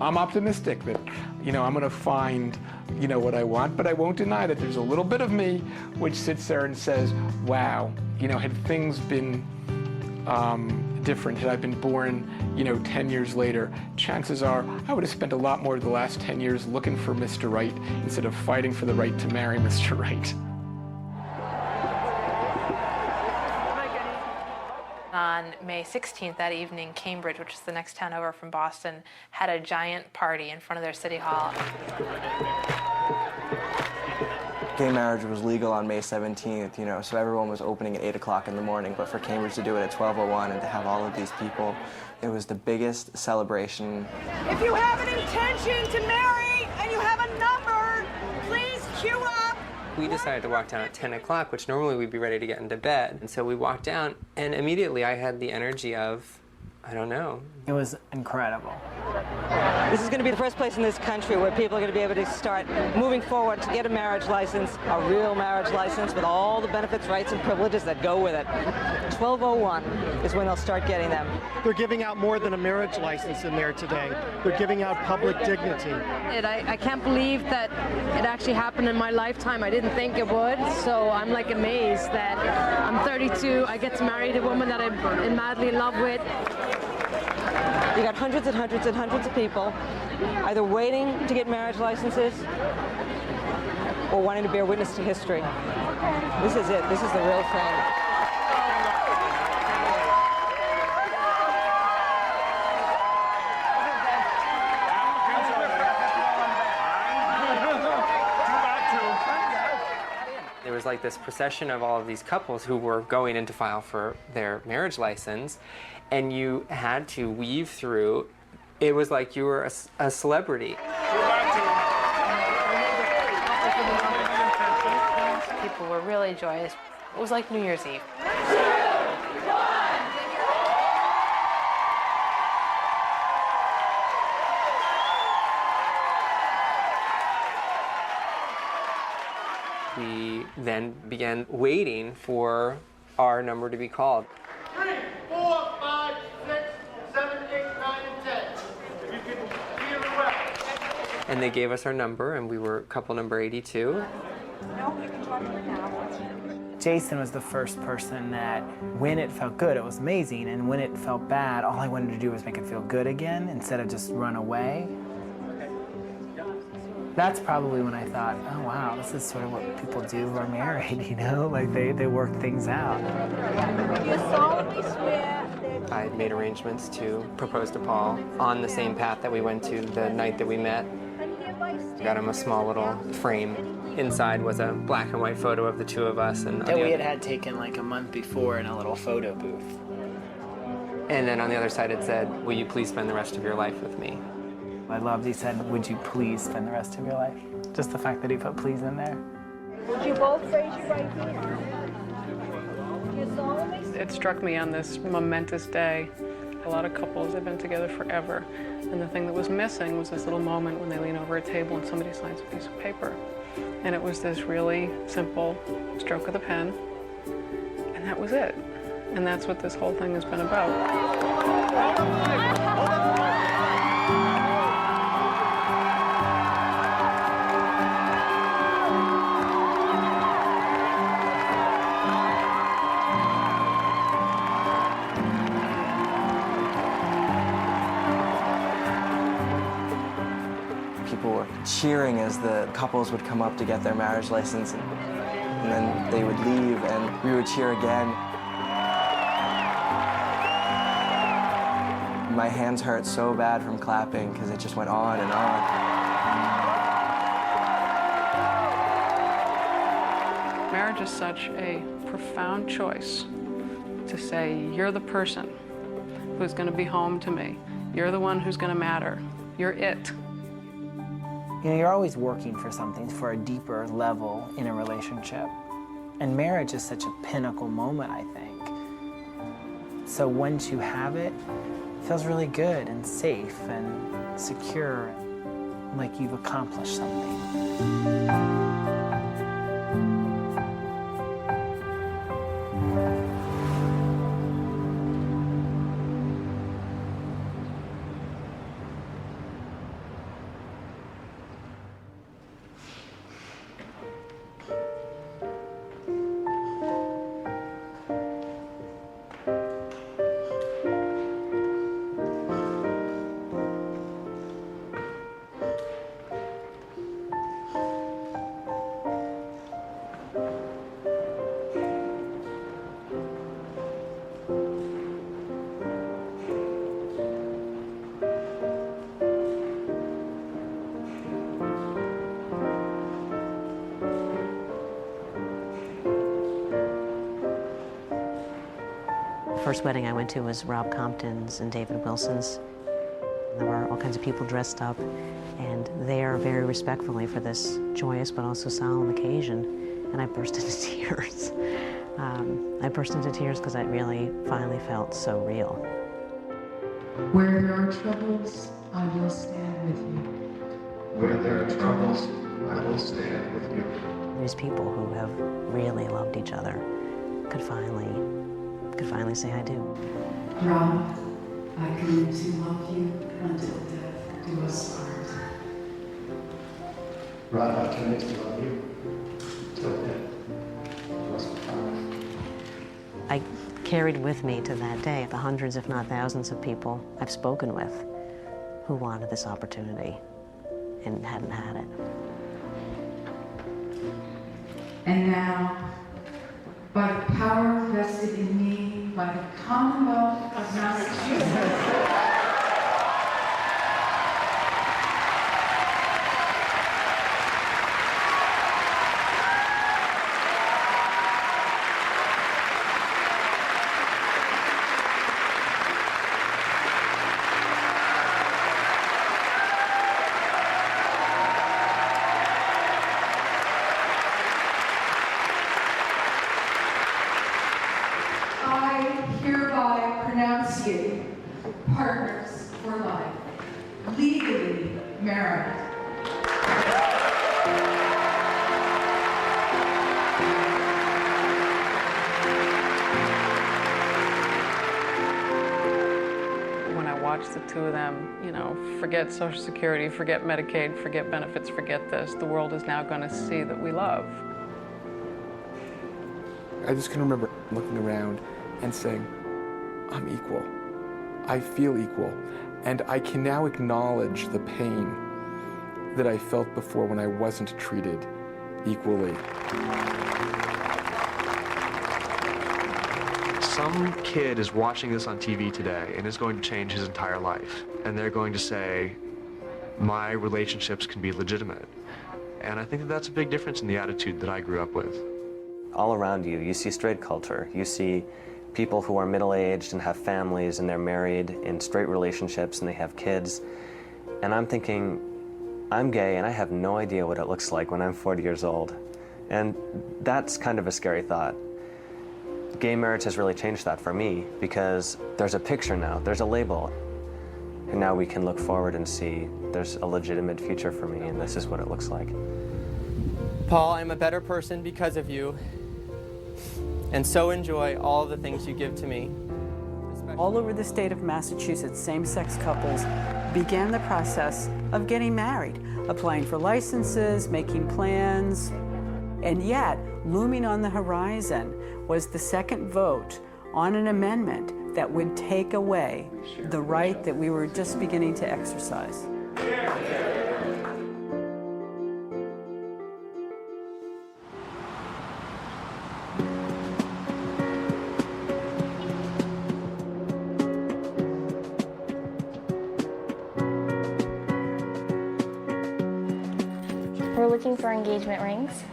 I'm optimistic that, I'm going to find, what I want, but I won't deny that there's a little bit of me which sits there and says, wow, had things been different. Had I been born, 10 years later, chances are I would have spent a lot more of the last 10 years looking for Mr. Right instead of fighting for the right to marry Mr. Right. On May 16th, that evening, Cambridge, which is the next town over from Boston, had a giant party in front of their city hall. Gay marriage was legal on May 17th, so everyone was opening at 8 o'clock in the morning, but for Cambridge to do it at 12:01 and to have all of these people, it was the biggest celebration. If you have an intention to marry and you have a number, please queue up. We decided to walk down at 10 o'clock, which normally we'd be ready to get into bed. And so we walked down, and immediately I had the energy of, I don't know. It was incredible. This is going to be the first place in this country where people are going to be able to start moving forward to get a marriage license, a real marriage license with all the benefits, rights, and privileges that go with it. 12:01 is when they'll start getting them. They're giving out more than a marriage license in there today. They're giving out public dignity. I can't believe that it actually happened in my lifetime. I didn't think it would, so I'm like amazed that I'm 32, I get to marry the woman that I'm madly in love with. You got hundreds and hundreds and hundreds of people either waiting to get marriage licenses or wanting to bear witness to history. This is it. This is the real thing. There was like this procession of all of these couples who were going in to file for their marriage license, and you had to weave through. It was like you were a celebrity. People were really joyous. It was like New Year's Eve. We then began waiting for our number to be called. 3, 4, 5, 6, 7, 8, 9, and 10. If you can hear it well. And they gave us our number, and we were couple number 82. No, you can talk to her now. Jason was the first person that, when it felt good, it was amazing, and when it felt bad, all I wanted to do was make it feel good again instead of just run away. That's probably when I thought, oh wow, this is sort of what people do who are married, like they work things out. You solemnly swear that I made arrangements to propose to Paul on the same path that we went to the night that we met. Got him a small little frame. Inside was a black and white photo of the two of us. And that we had taken like a month before in a little photo booth. And then on the other side it said, will you please spend the rest of your life with me? I loved he said, would you please spend the rest of your life? Just the fact that he put please in there. would you both raise your right hand? Do you solemnly swear? It struck me on this momentous day. A lot of couples have been together forever, and the thing that was missing was this little moment when they lean over a table and somebody signs a piece of paper. And it was this really simple stroke of the pen, and that was it. And that's what this whole thing has been about. People were cheering as the couples would come up to get their marriage license, and then they would leave and we would cheer again. My hands hurt so bad from clapping because it just went on and on. Marriage is such a profound choice to say, you're the person who's going to be home to me. You're the one who's going to matter. You're it. You're always working for something, for a deeper level in a relationship. And marriage is such a pinnacle moment, I think. So once you have it, it feels really good and safe and secure, like you've accomplished something. The first wedding I went to was Rob Compton's and David Wilson's. There were all kinds of people dressed up, and there very respectfully for this joyous but also solemn occasion, and I burst into tears. I burst into tears because I really finally felt so real. Where there are troubles, I will stand with you. Where there are troubles, I will stand with you. These people who have really loved each other could finally say I do. Rob, I commit to love you until death do us part. Rob, I commit to love you until death do us part. I carried with me to that day the hundreds, if not thousands, of people I've spoken with who wanted this opportunity and hadn't had it. And now, by the power vested in me by the Commonwealth of Massachusetts, partners for life, legally married. When I watched the two of them, forget Social Security, forget Medicaid, forget benefits, forget this, the world is now going to see that we love. I just can remember looking around and saying, I'm equal. I feel equal, and I can now acknowledge the pain that I felt before when I wasn't treated equally. Some kid is watching this on TV today and is going to change his entire life, and they're going to say, my relationships can be legitimate. And I think that that's a big difference in the attitude that I grew up with. All around you, you see straight culture. You see people who are middle-aged and have families and they're married in straight relationships and they have kids. And I'm thinking, I'm gay and I have no idea what it looks like when I'm 40 years old. And that's kind of a scary thought. Gay marriage has really changed that for me because there's a picture now, there's a label. And now we can look forward and see there's a legitimate future for me and this is what it looks like. Paul, I'm a better person because of you. And so enjoy all the things you give to me. All over the state of Massachusetts, same-sex couples began the process of getting married, applying for licenses, making plans. And yet, looming on the horizon was the second vote on an amendment that would take away the right that we were just beginning to exercise. We're looking for engagement rings,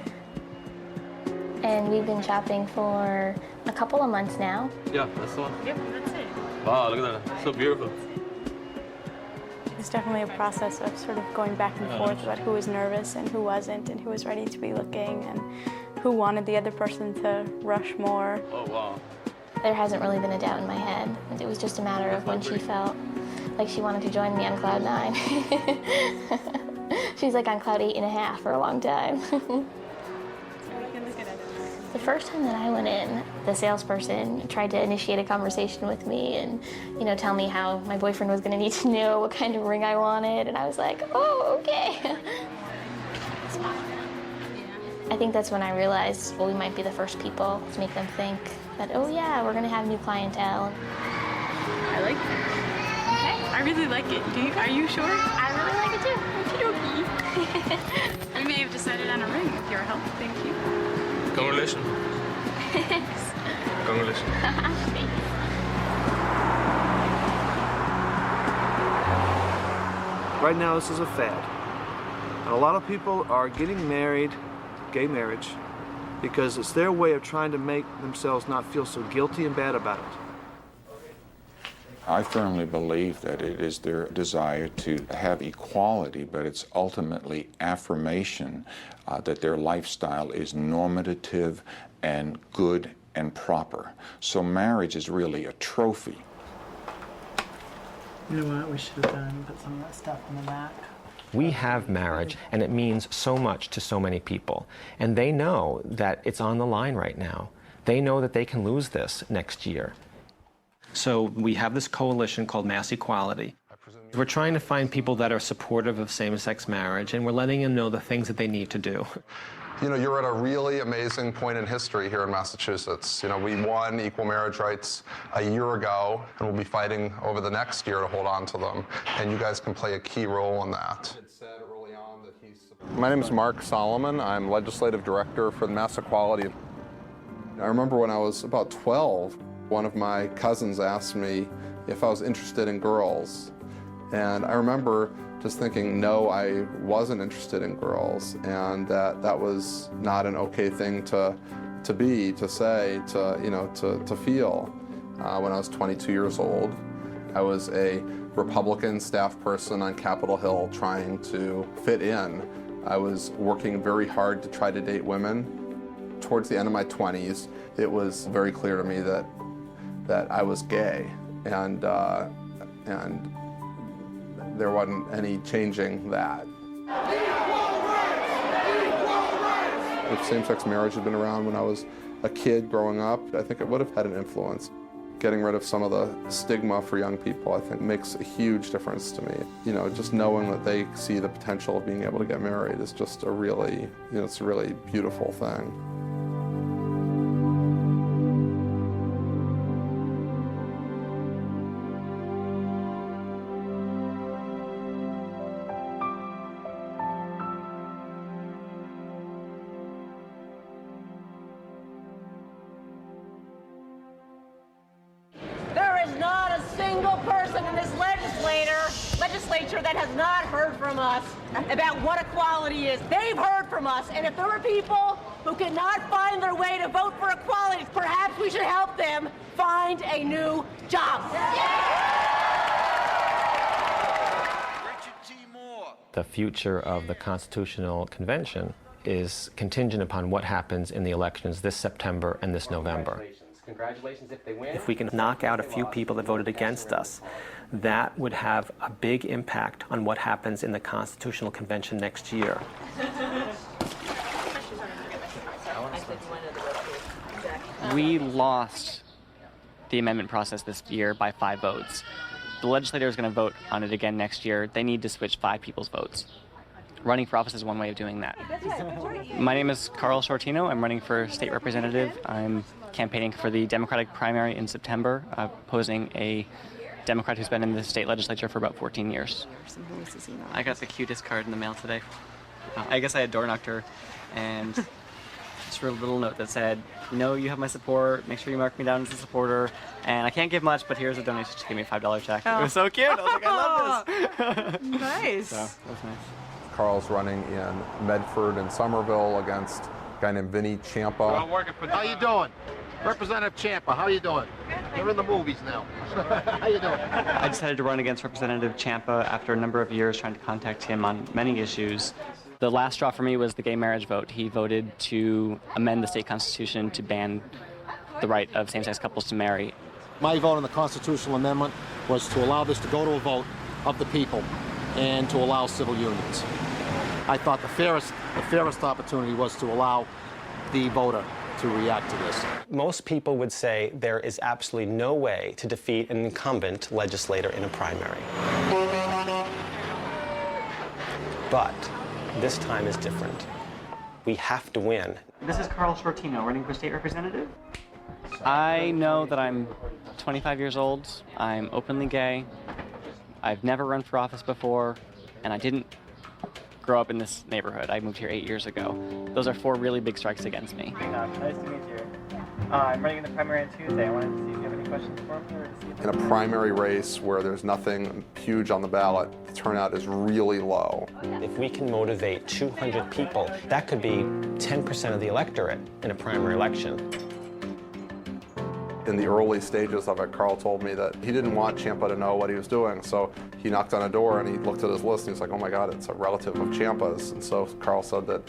and we've been shopping for a couple of months now. Yeah, that's the one. Yep, that's it. Wow, look at that. So beautiful. It's definitely a process of sort of going back and forth about who was nervous and who wasn't, and who was ready to be looking, and who wanted the other person to rush more. Oh, wow. There hasn't really been a doubt in my head. It was just a matter of when she felt like she wanted to join me on cloud 9. She's like on cloud 8.5 for a long time. The first time that I went in, the salesperson tried to initiate a conversation with me and, tell me how my boyfriend was gonna need to know what kind of ring I wanted, and I was like, oh, okay. I think that's when I realized, well, we might be the first people to make them think that, oh yeah, we're gonna have new clientele. I like it. Okay, I really like it. Are you sure? I really like it too. We may have decided on a ring with your help. Thank you. Congratulations. Congratulations. Right now, this is a fad. And a lot of people are getting married, gay marriage, because it's their way of trying to make themselves not feel so guilty and bad about it. I firmly believe that it is their desire to have equality, but it's ultimately affirmation that their lifestyle is normative and good and proper. So marriage is really a trophy. You know what we should have done? Put some of that stuff in the back. We have marriage, and it means so much to so many people. And they know that it's on the line right now. They know that they can lose this next year. So we have this coalition called Mass Equality. We're trying to find people that are supportive of same-sex marriage, and we're letting them know the things that they need to do. You know, you're at a really amazing point in history here in Massachusetts. You know, we won equal marriage rights a year ago, and we'll be fighting over the next year to hold on to them. And you guys can play a key role in that. My name is Mark Solomon. I'm legislative director for the Mass Equality. I remember when I was about 12, one of my cousins asked me if I was interested in girls. And I remember just thinking, no, I wasn't interested in girls, and that was not an okay thing to be, to say, to feel. When I was 22 years old, I was a Republican staff person on Capitol Hill trying to fit in. I was working very hard to try to date women. Towards the end of my 20s, it was very clear to me that I was gay, and there wasn't any changing that. If same-sex marriage had been around when I was a kid growing up, I think it would have had an influence. Getting rid of some of the stigma for young people, I think, makes a huge difference to me. You know, just knowing that they see the potential of being able to get married is just a really, it's a really beautiful thing. That has not heard from us about what equality is. They've heard from us, and if there are people who cannot find their way to vote for equality, perhaps we should help them find a new job. The future of the Constitutional Convention is contingent upon what happens in the elections this September and this November. Congratulations if they win. If we can knock out a few people that voted against us, that would have a big impact on what happens in the Constitutional Convention next year. We lost the amendment process this year by 5 votes. The legislature is going to vote on it again next year. They need to switch 5 people's votes. Running for office is one way of doing that. My name is Carl Shortino. I'm running for state representative. I'm campaigning for the Democratic primary in September, opposing a Democrat who's been in the state legislature for about 14 years. I got the cutest card in the mail today. I guess I had door knocked her, and just wrote a little note that said, "No, you have my support. Make sure you mark me down as a supporter. And I can't give much, but here's a donation to give me a $5 check." Oh. It was so cute. I was like, I love this. Nice. So that was nice. Carl's running in Medford and Somerville against a guy named Vinnie Ciampa. How you doing? Representative Ciampa, how you doing? You're in the movies now. How you doing? I decided to run against Representative Ciampa after a number of years trying to contact him on many issues. The last straw for me was the gay marriage vote. He voted to amend the state constitution to ban the right of same-sex couples to marry. My vote on the constitutional amendment was to allow this to go to a vote of the people and to allow civil unions. I thought the fairest opportunity was to allow the voter to react to this. Most people would say there is absolutely no way to defeat an incumbent legislator in a primary. But this time is different. We have to win. This is Carl Shortino, running for state representative. I know that I'm 25 years old. I'm openly gay. I've never run for office before, and I didn't grow up in this neighborhood. I moved here 8 years ago. Those are 4 really big strikes against me. Nice to meet you. I'm running in the primary on Tuesday. I wanted to see if you have any questions for me. In a primary race where there's nothing huge on the ballot, the turnout is really low. If we can motivate 200 people, that could be 10% of the electorate in a primary election. in the early stages of it, Carl told me that he didn't want Ciampa to know what he was doing, so he knocked on a door and he looked at his list and he's like, oh my God, it's a relative of Ciampa's. And so Carl said that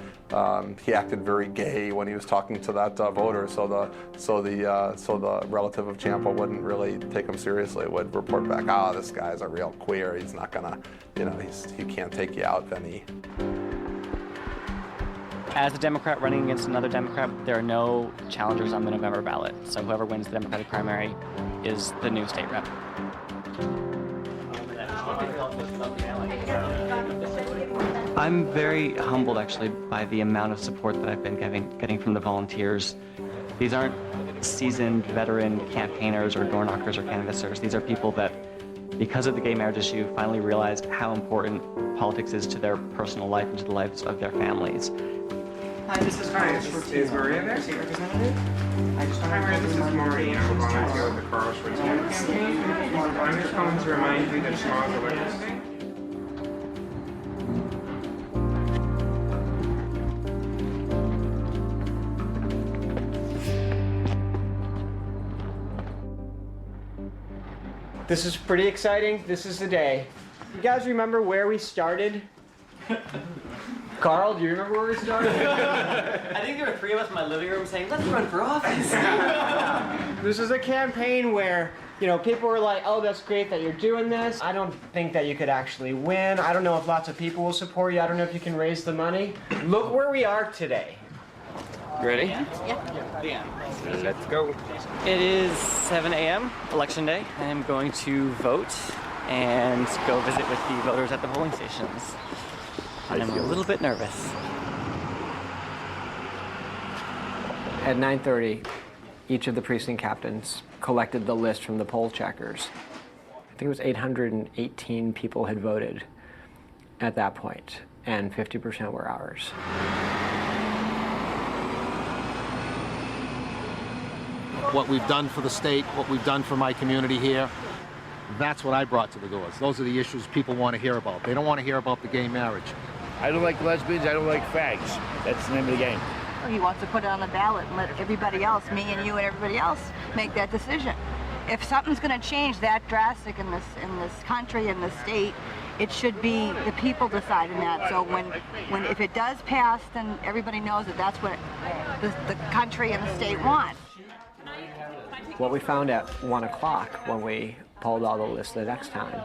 he acted very gay when he was talking to that voter, so the relative of Ciampa wouldn't really take him seriously. Would report back, this guy's a real queer. He's not gonna, he can't take you out. Then he. As a Democrat running against another Democrat, there are no challengers on the November ballot. So whoever wins the Democratic primary is the new state rep. I'm very humbled, actually, by the amount of support that I've been getting from the volunteers. These aren't seasoned veteran campaigners or door knockers or canvassers. These are people that, because of the gay marriage issue, finally realized how important politics is to their personal life and to the lives of their families. Hi, this is Maria. Is Maria there? State representative? Hi, Maria, this is Maureen. I'm a volunteer with the Carl Schwarzenegger campaign. I'm just calling to remind you that tomorrow's election day. This is pretty exciting. This is the day. You guys remember where we started? Carl, do you remember where we started? I think there were 3 of us in my living room saying, let's run for office. This is a campaign where, people were like, oh, that's great that you're doing this. I don't think that you could actually win. I don't know if lots of people will support you. I don't know if you can raise the money. Look where we are today. You ready? Yeah. Let's go. It is 7 a.m., election day. I am going to vote and go visit with the voters at the polling stations. I'm a little bit nervous. At 9:30, each of the precinct captains collected the list from the poll checkers. I think it was 818 people had voted at that point, and 50% were ours. What we've done for the state, what we've done for my community here, that's what I brought to the doors. Those are the issues people want to hear about. They don't want to hear about the gay marriage. I don't like lesbians, I don't like fags. That's the name of the game. He wants to put it on the ballot and let everybody else, me and you and everybody else, make that decision. If something's going to change that drastic in this country, in this state, it should be the people deciding that. So if it does pass, then everybody knows that that's what the country and the state want. What we found at 1 o'clock when we pulled all the lists the next time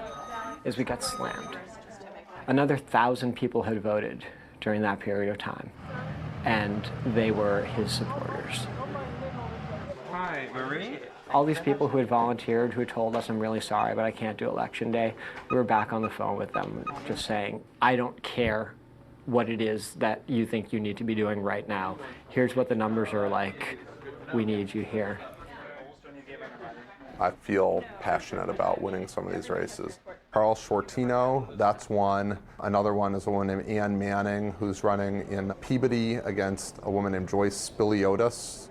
is we got slammed. Another 1,000 people had voted during that period of time, and they were his supporters. Hi, Marie. All these people who had volunteered, who told us, I'm really sorry, but I can't do election day, we were back on the phone with them just saying, I don't care what it is that you think you need to be doing right now. Here's what the numbers are like. We need you here. I feel passionate about winning some of these races. Carl Schwartino, that's one. Another one is a woman named Ann Manning, who's running in Peabody against a woman named Joyce Spiliotis.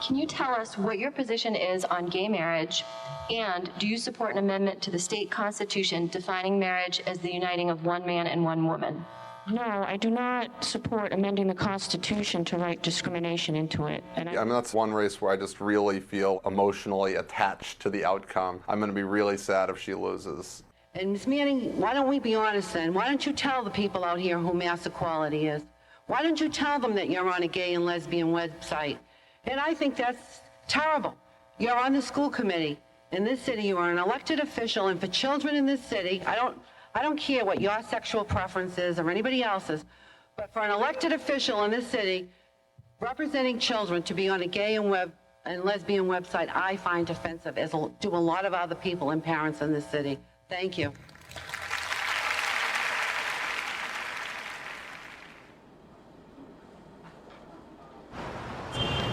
Can you tell us what your position is on gay marriage, and do you support an amendment to the state constitution defining marriage as the uniting of one man and one woman? No, I do not support amending the Constitution to write discrimination into it. I mean, that's one race where I just really feel emotionally attached to the outcome. I'm going to be really sad if she loses. And Ms. Manning, why don't we be honest then? Why don't you tell the people out here who mass equality is? Why don't you tell them that you're on a gay and lesbian website? And I think that's terrible. You're on the school committee in this city. You are an elected official, and for children in this city, I don't care what your sexual preference is or anybody else's, but for an elected official in this city representing children to be on a gay and lesbian website, I find offensive, as do a lot of other people and parents in this city. Thank you.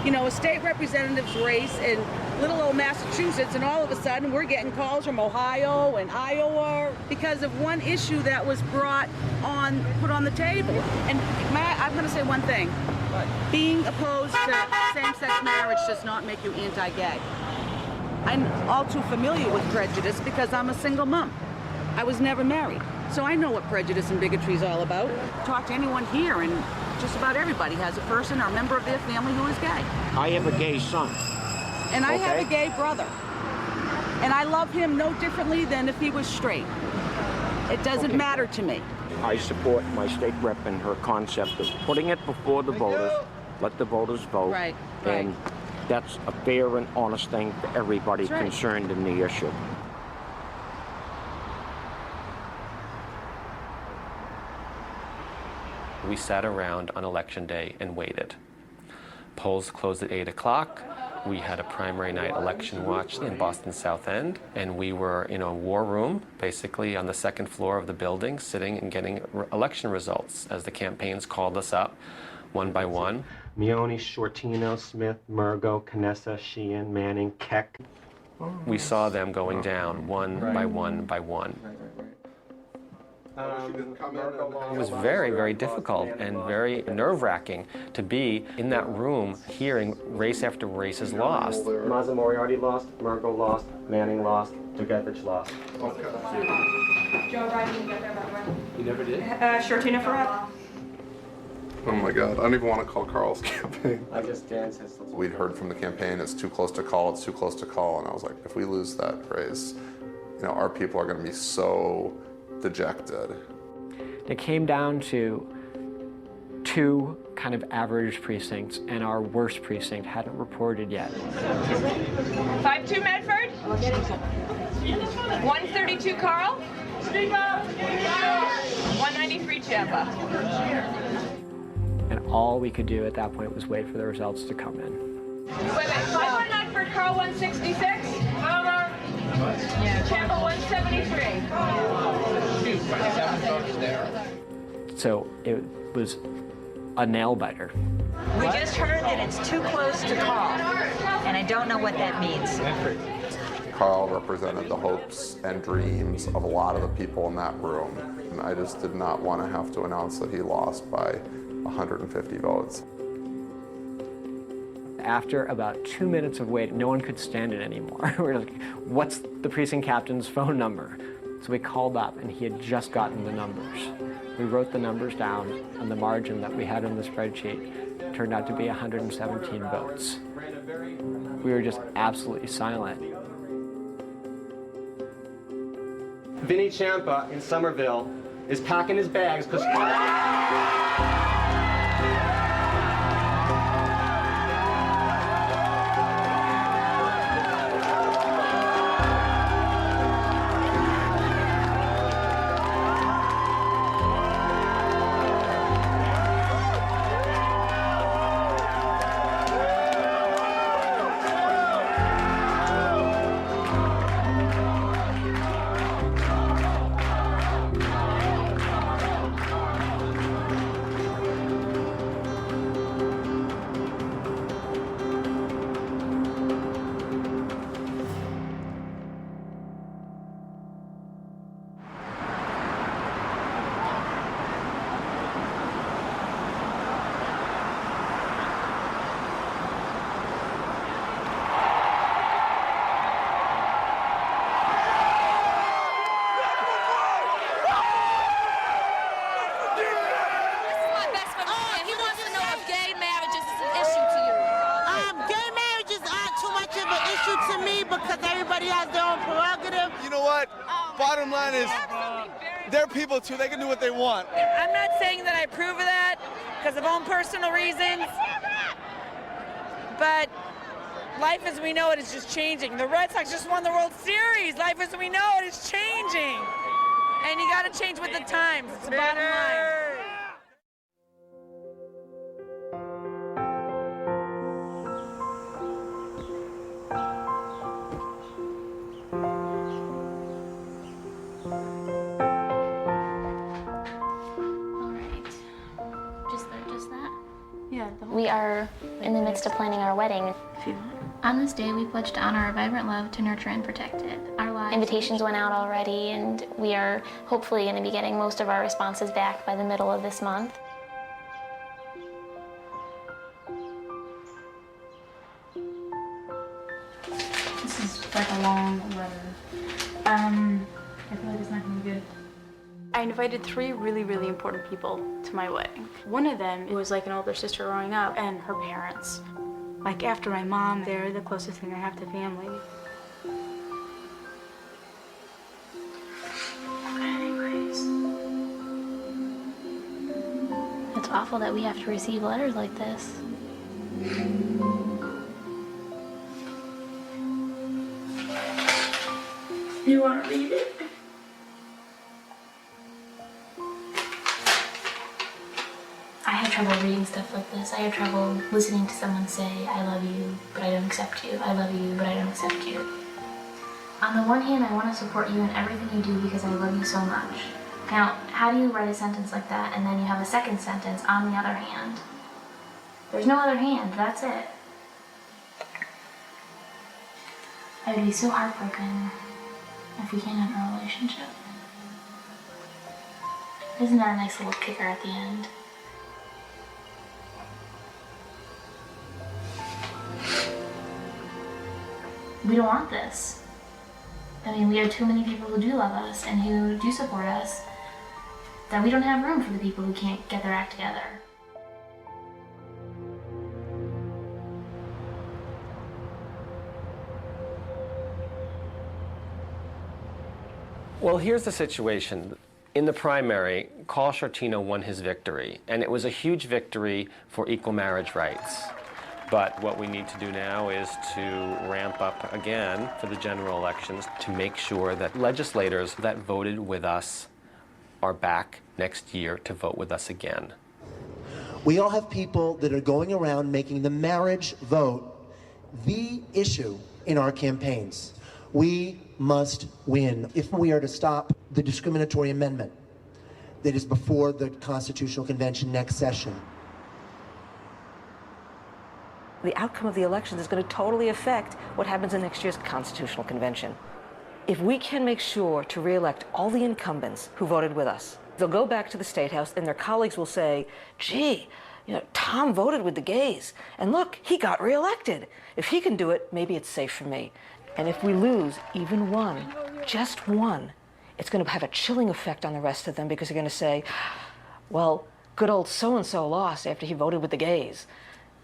You know, a state representative's race in little old Massachusetts, and all of a sudden we're getting calls from Ohio and Iowa because of one issue that was put on the table. And I'm going to say one thing. Being opposed to same-sex marriage does not make you anti-gay. I'm all too familiar with prejudice because I'm a single mom. I was never married. So I know what prejudice and bigotry is all about. Talk to anyone here, and just about everybody has a person or a member of their family who is gay. I have a gay son. And I have a gay brother. And I love him no differently than if he was straight. It doesn't matter to me. I support my state rep and her concept of putting it before the voters, let the voters vote. Right. And that's a fair and honest thing for everybody concerned in the issue. We sat around on election day and waited. Polls closed at 8 o'clock. We had a primary night election watch in Boston South End, and we were in a war room, basically on the second floor of the building, sitting and getting election results as the campaigns called us up one by one. Meone, Shortino, Smith, Murgo, Canessa, Sheehan, Manning, Keck. We saw them going down one by one by one. It was very, very difficult and very nerve-wracking to be in that room hearing race after race is lost. Mazza Moriarty lost, Murgo lost, Manning lost, Goodridge lost. Joe Biden didn't get there, by the way. You never did? Shortino for rep. Oh my God, I don't even want to call Carl's campaign. I guess Dan says. We'd heard from the campaign, it's too close to call, it's too close to call, and I was like, if we lose that race, our people are going to be so dejected. It came down to 2 kind of average precincts, and our worst precinct hadn't reported yet. 5-2 Medford. 132 Carl. 193 Champa. And all we could do at that point was wait for the results to come in. Wait. 5 Medford, Carl 166. Champa 173. So it was a nail-biter. We just heard that it's too close to call, and I don't know what that means. Carl represented the hopes and dreams of a lot of the people in that room, and I just did not want to have to announce that he lost by 150 votes. After about 2 minutes of waiting, no one could stand it anymore. We were like, what's the precinct captain's phone number? So we called up, and he had just gotten the numbers. We wrote the numbers down, and the margin that we had in the spreadsheet turned out to be 117 votes. We were just absolutely silent. Vinny Champa in Somerville is packing his bags because. Bottom line is, they're people too. They can do what they want. I'm not saying that I approve of that because of own personal reasons, but life as we know it is just changing. The Red Sox just won the World Series. Life as we know it is changing, and you got to change with the times. It's the bottom line. We are in the midst of planning our wedding. On this day, we pledge to honor our vibrant love, to nurture and protect it. Our lives. Invitations went out already, and we are hopefully going to be getting most of our responses back by the middle of this month. This is like a long letter. I feel like it's not going to be good. I invited 3 really, really important people to my wedding. One of them was like an older sister growing up, and her parents. Like after my mom, they're the closest thing I have to family. Anyways, it's awful that we have to receive letters like this. You want to read it? I have trouble reading stuff like this. I have trouble listening to someone say, I love you, but I don't accept you. I love you, but I don't accept you. On the one hand, I want to support you in everything you do because I love you so much. Now, how do you write a sentence like that and then you have a second sentence on the other hand? There's no other hand, that's it. I would be so heartbroken if we can't have a relationship. Isn't that a nice little kicker at the end? We don't want this. I mean, we have too many people who do love us and who do support us that we don't have room for the people who can't get their act together. Well, here's the situation. In the primary, Carl Shortino won his victory, and it was a huge victory for equal marriage rights. But what we need to do now is to ramp up again for the general elections to make sure that legislators that voted with us are back next year to vote with us again. We all have people that are going around making the marriage vote the issue in our campaigns. We must win if we are to stop the discriminatory amendment that is before the Constitutional Convention next session. The outcome of the elections is going to totally affect what happens in next year's Constitutional Convention. If we can make sure to re-elect all the incumbents who voted with us, they'll go back to the State House and their colleagues will say, gee, Tom voted with the gays, and look, he got re-elected. If he can do it, maybe it's safe for me. And if we lose even one, just one, it's going to have a chilling effect on the rest of them because they're going to say, well, good old so-and-so lost after he voted with the gays.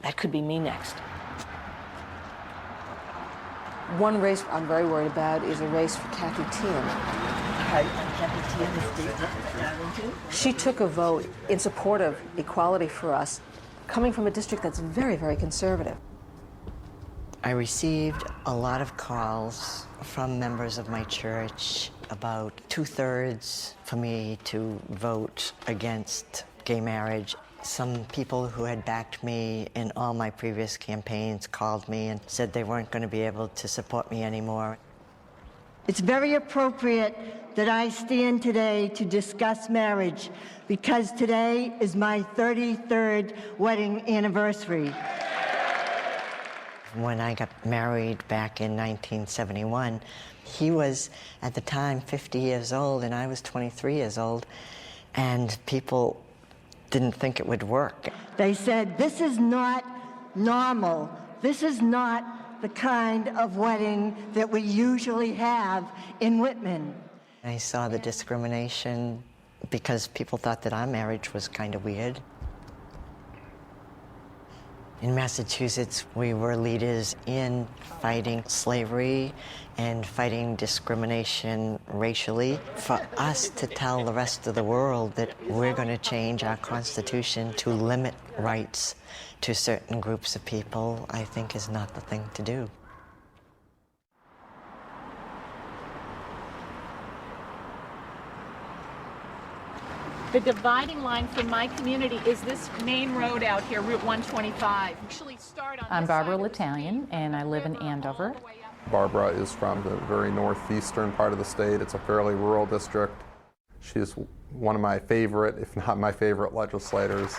That could be me next. One race I'm very worried about is a race for Kathy Tien. She took a vote in support of equality for us, coming from a district that's very, very conservative. I received a lot of calls from members of my church, about 2/3 for me to vote against gay marriage. Some people who had backed me in all my previous campaigns called me and said they weren't going to be able to support me anymore. It's very appropriate that I stand today to discuss marriage because today is my 33rd wedding anniversary. When I got married back in 1971, he was at the time 50 years old and I was 23 years old, and people didn't think it would work. They said, this is not normal. This is not the kind of wedding that we usually have in Whitman. I saw the discrimination because people thought that our marriage was kind of weird. In Massachusetts, we were leaders in fighting slavery and fighting discrimination racially. For us to tell the rest of the world that we're going to change our Constitution to limit rights to certain groups of people, I think is not the thing to do. The dividing line for my community is this main road out here, Route 125. I'm Barbara L'Italian, and I live in Andover. Barbara is from the very northeastern part of the state. It's a fairly rural district. She is one of my favorite, if not my favorite, legislators.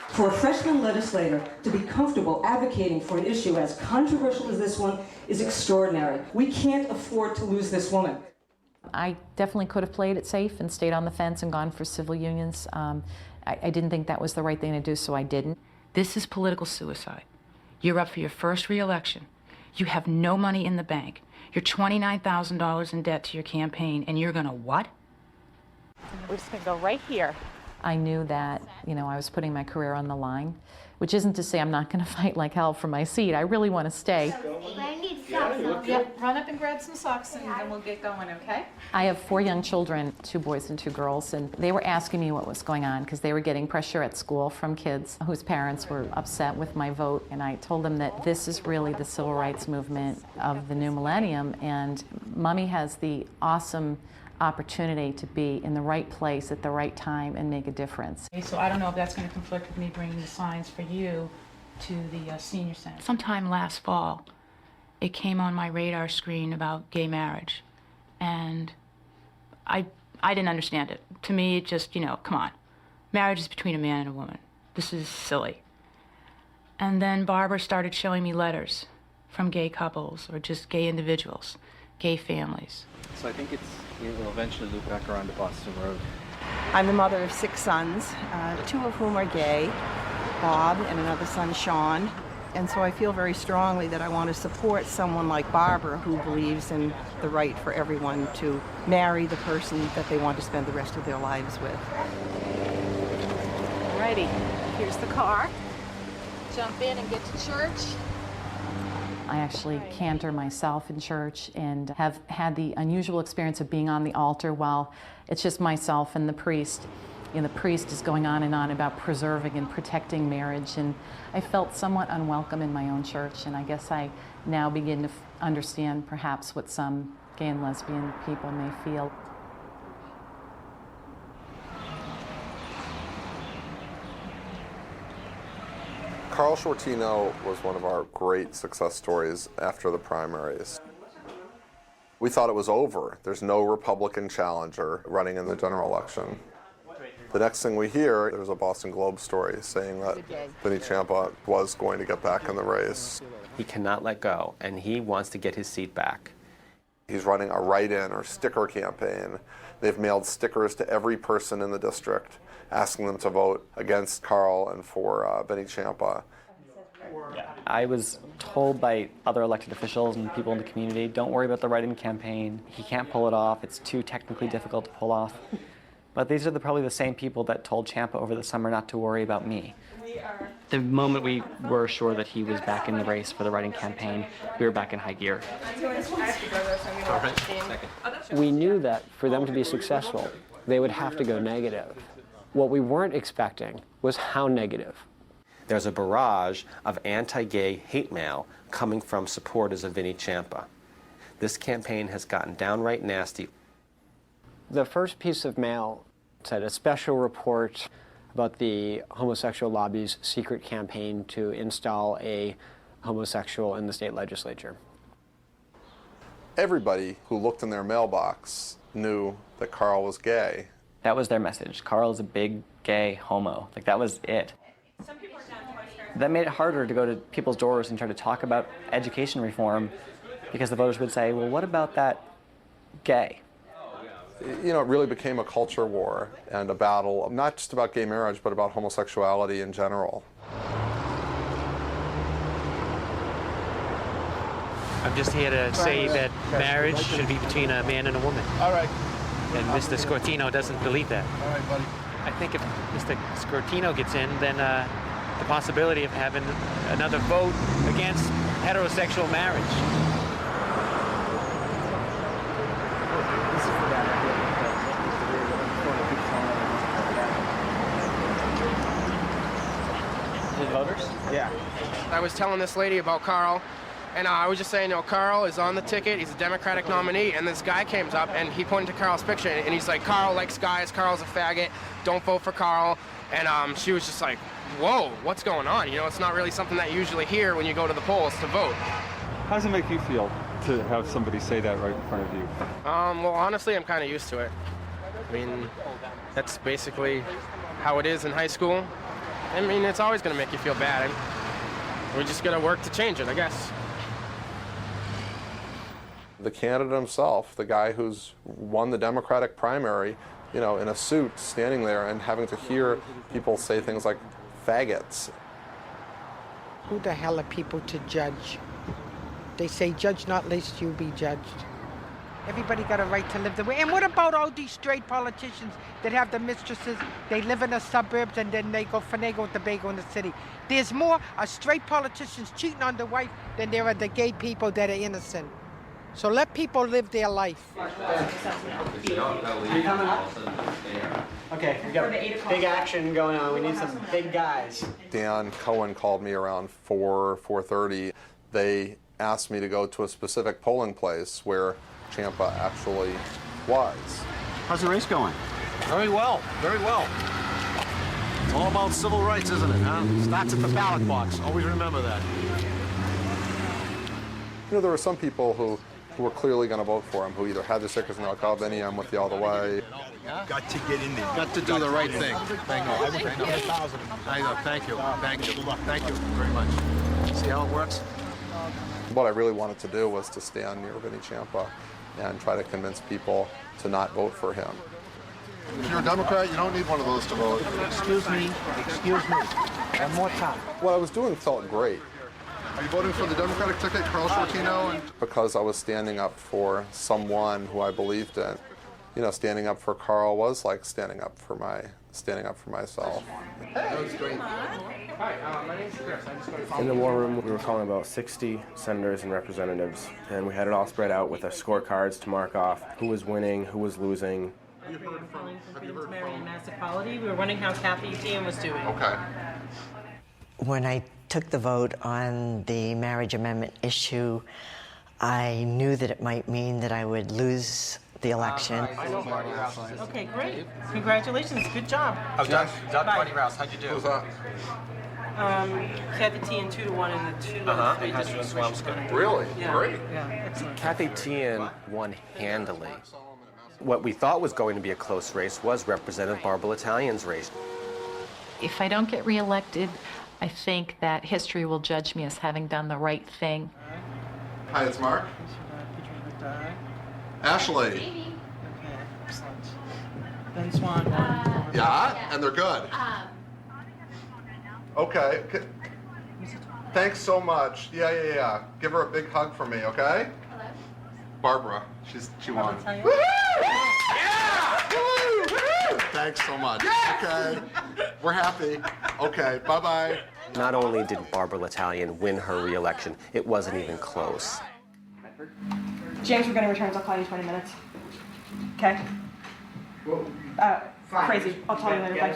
For a freshman legislator to be comfortable advocating for an issue as controversial as this one is extraordinary. We can't afford to lose this woman. I definitely could have played it safe and stayed on the fence and gone for civil unions. I didn't think that was the right thing to do, so I didn't. This is political suicide. You're up for your first re-election. You have no money in the bank. You're $29,000 in debt to your campaign, and you're gonna what? We're just gonna go right here. I knew that, I was putting my career on the line, which isn't to say I'm not going to fight like hell for my seat. I really want to stay. Yep, run up and grab some socks and then we'll get going, okay? I have 4 young children, 2 boys and 2 girls, and they were asking me what was going on because they were getting pressure at school from kids whose parents were upset with my vote, and I told them that this is really the civil rights movement of the new millennium, and Mommy has the awesome opportunity to be in the right place at the right time and make a difference. So I don't know if that's going to conflict with me bringing the signs for you to the senior center. Sometime last fall, it came on my radar screen about gay marriage, and I didn't understand it. To me, it just, come on. Marriage is between a man and a woman. This is silly. And then Barbara started showing me letters from gay couples or just gay individuals, gay families. So I think it will eventually loop back around to Boston Road. I'm the mother of 6 sons, 2 of whom are gay, Bob and another son, Sean. And so I feel very strongly that I want to support someone like Barbara who believes in the right for everyone to marry the person that they want to spend the rest of their lives with. Alrighty, here's the car. Jump in and get to church. I actually cantor myself in church and have had the unusual experience of being on the altar while it's just myself and the priest. The priest is going on and on about preserving and protecting marriage, and I felt somewhat unwelcome in my own church, and I guess I now begin to understand perhaps what some gay and lesbian people may feel. Carl Shortino was one of our great success stories after the primaries. We thought it was over. There's no Republican challenger running in the general election. The next thing we hear, there's a Boston Globe story saying that Vinnie Ciampa was going to get back in the race. He cannot let go, and he wants to get his seat back. He's running a write-in or sticker campaign. They've mailed stickers to every person in the district, asking them to vote against Carl and for Vinnie Ciampa. I was told by other elected officials and people in the community, don't worry about the write-in campaign. He can't pull it off. It's too technically difficult to pull off. But these are probably the same people that told Ciampa over the summer not to worry about me. The moment we were sure that he was back in the race for the write-in campaign, we were back in high gear. We knew that for them to be successful, they would have to go negative. What we weren't expecting was how negative. There's a barrage of anti-gay hate mail coming from supporters of Vinnie Ciampa. This campaign has gotten downright nasty. The first piece of mail said a special report about the homosexual lobby's secret campaign to install a homosexual in the state legislature. Everybody who looked in their mailbox knew that Carl was gay. That was their message. Carl is a big gay homo. That was it. That made it harder to go to people's doors and try to talk about education reform because the voters would say, well, what about that gay? It really became a culture war and a battle, not just about gay marriage, but about homosexuality in general. I'm just here to say that marriage should be between a man and a woman. All right. And Mr. Scortino doesn't believe that. All right, buddy. I think if Mr. Scortino gets in, then the possibility of having another vote against heterosexual marriage. Voters? Yeah. I was telling this lady about Carl, and I was just saying, Carl is on the ticket, he's a Democratic nominee, and this guy came up, and he pointed to Carl's picture, and he's like, Carl likes guys, Carl's a faggot, don't vote for Carl, and she was just like, whoa, what's going on? It's not really something that you usually hear when you go to the polls to vote. How does it make you feel to have somebody say that right in front of you? Well, honestly, I'm kind of used to it. I mean, that's basically how it is in high school. I mean, it's always going to make you feel bad. We're just going to work to change it, I guess. The candidate himself, the guy who's won the Democratic primary, in a suit, standing there and having to hear people say things like faggots. Who the hell are people to judge? They say, judge not lest you be judged. Everybody got a right to live the way. And what about all these straight politicians that have the mistresses? They live in the suburbs and then they go finagle and Tobago in the city. There's more straight politicians cheating on the wife than there are the gay people that are innocent. So let people live their life. Okay, we got big action going on. We need some big guys. Dan Cohen called me around 4:30. They asked me to go to a specific polling place where Champa actually was. How's the race going? Very well, very well. It's all about civil rights, isn't it, huh? Starts at the ballot box. Always remember that. You know, there were some people who were clearly going to vote for him, who either had their stickers in the car, Benny, I'm with you all the way. Got to get in there. Got to do the right thing. Thank you. I know. Thank you. Thank you. Thank you very much. See how it works? What I really wanted to do was to stand near Vinnie Champa and try to convince people to not vote for him. If you're a Democrat, you don't need one of those to vote. Excuse me. One more time. What I was doing felt great. Are you voting for the Democratic ticket, Carl Shortino? Because I was standing up for someone who I believed in. You know, standing up for Carl was like standing up for myself. That was great. Hi, my name's Chris. In the war room, we were calling about 60 senators and representatives, and we had it all spread out with our scorecards to mark off who was winning, who was losing. Have you heard from Marion Mass Equality? We were wondering how Kathy Tien was doing. Okay. When I took the vote on the marriage amendment issue, I knew that it might mean that I would lose the election. Okay, great. Congratulations. Good job. How's Doug Buddy Rouse? How'd you do? Who's that? Kathy Tien 2-1 in the 2-3 district switch. Really? Yeah. Great. Yeah, excellent. Kathy Tien won handily. What we thought was going to be a close race was Representative Barbara Italian's race. If I don't get reelected, I think that history will judge me as having done the right thing. Hi, it's Mark. Ashley. Okay, excellent. Ben Swan. Yeah, and they're good. Okay. Thanks so much. Yeah. Give her a big hug for me, okay? Hello. Barbara. She won. Yeah! Woo! Thanks so much. Okay. We're happy. Okay. Bye-bye. Not only did Barbara Italian win her re-election, it wasn't even close. James, we're going to return. I'll call you in 20 minutes. Okay? Crazy. I'll tell you later. Bye.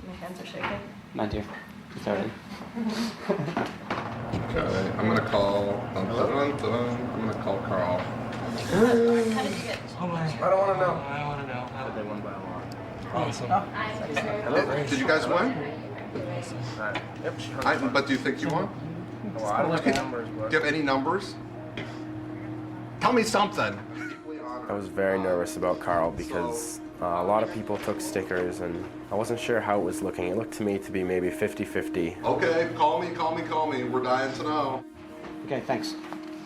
My hands are shaking. Mine too. 2:30. Okay, I'm gonna call. I'm gonna call Carl. How did you get? I don't want to know. How did they win by a lot? Awesome. Hello? Did you guys win? But do you think you won? Well, I don't know the numbers, Do but you have any numbers? Tell me something. I was very nervous about Carl because a lot of people took stickers and I wasn't sure how it was looking. It looked to me to be maybe 50-50. Okay, call me. We're dying to know. Okay, thanks.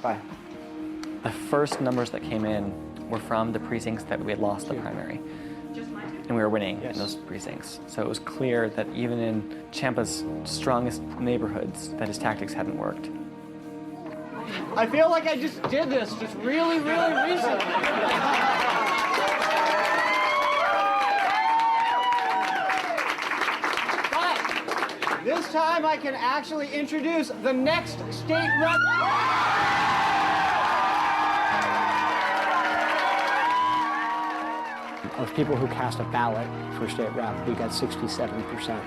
Bye. The first numbers that came in were from the precincts that we had lost the primary. And we were winning in those precincts. So it was clear that even in Champa's strongest neighborhoods, that his tactics hadn't worked. I feel like I just did this just really recently. But this time I can actually introduce the next state rep. Of people who cast a ballot for state rep, we got 67%.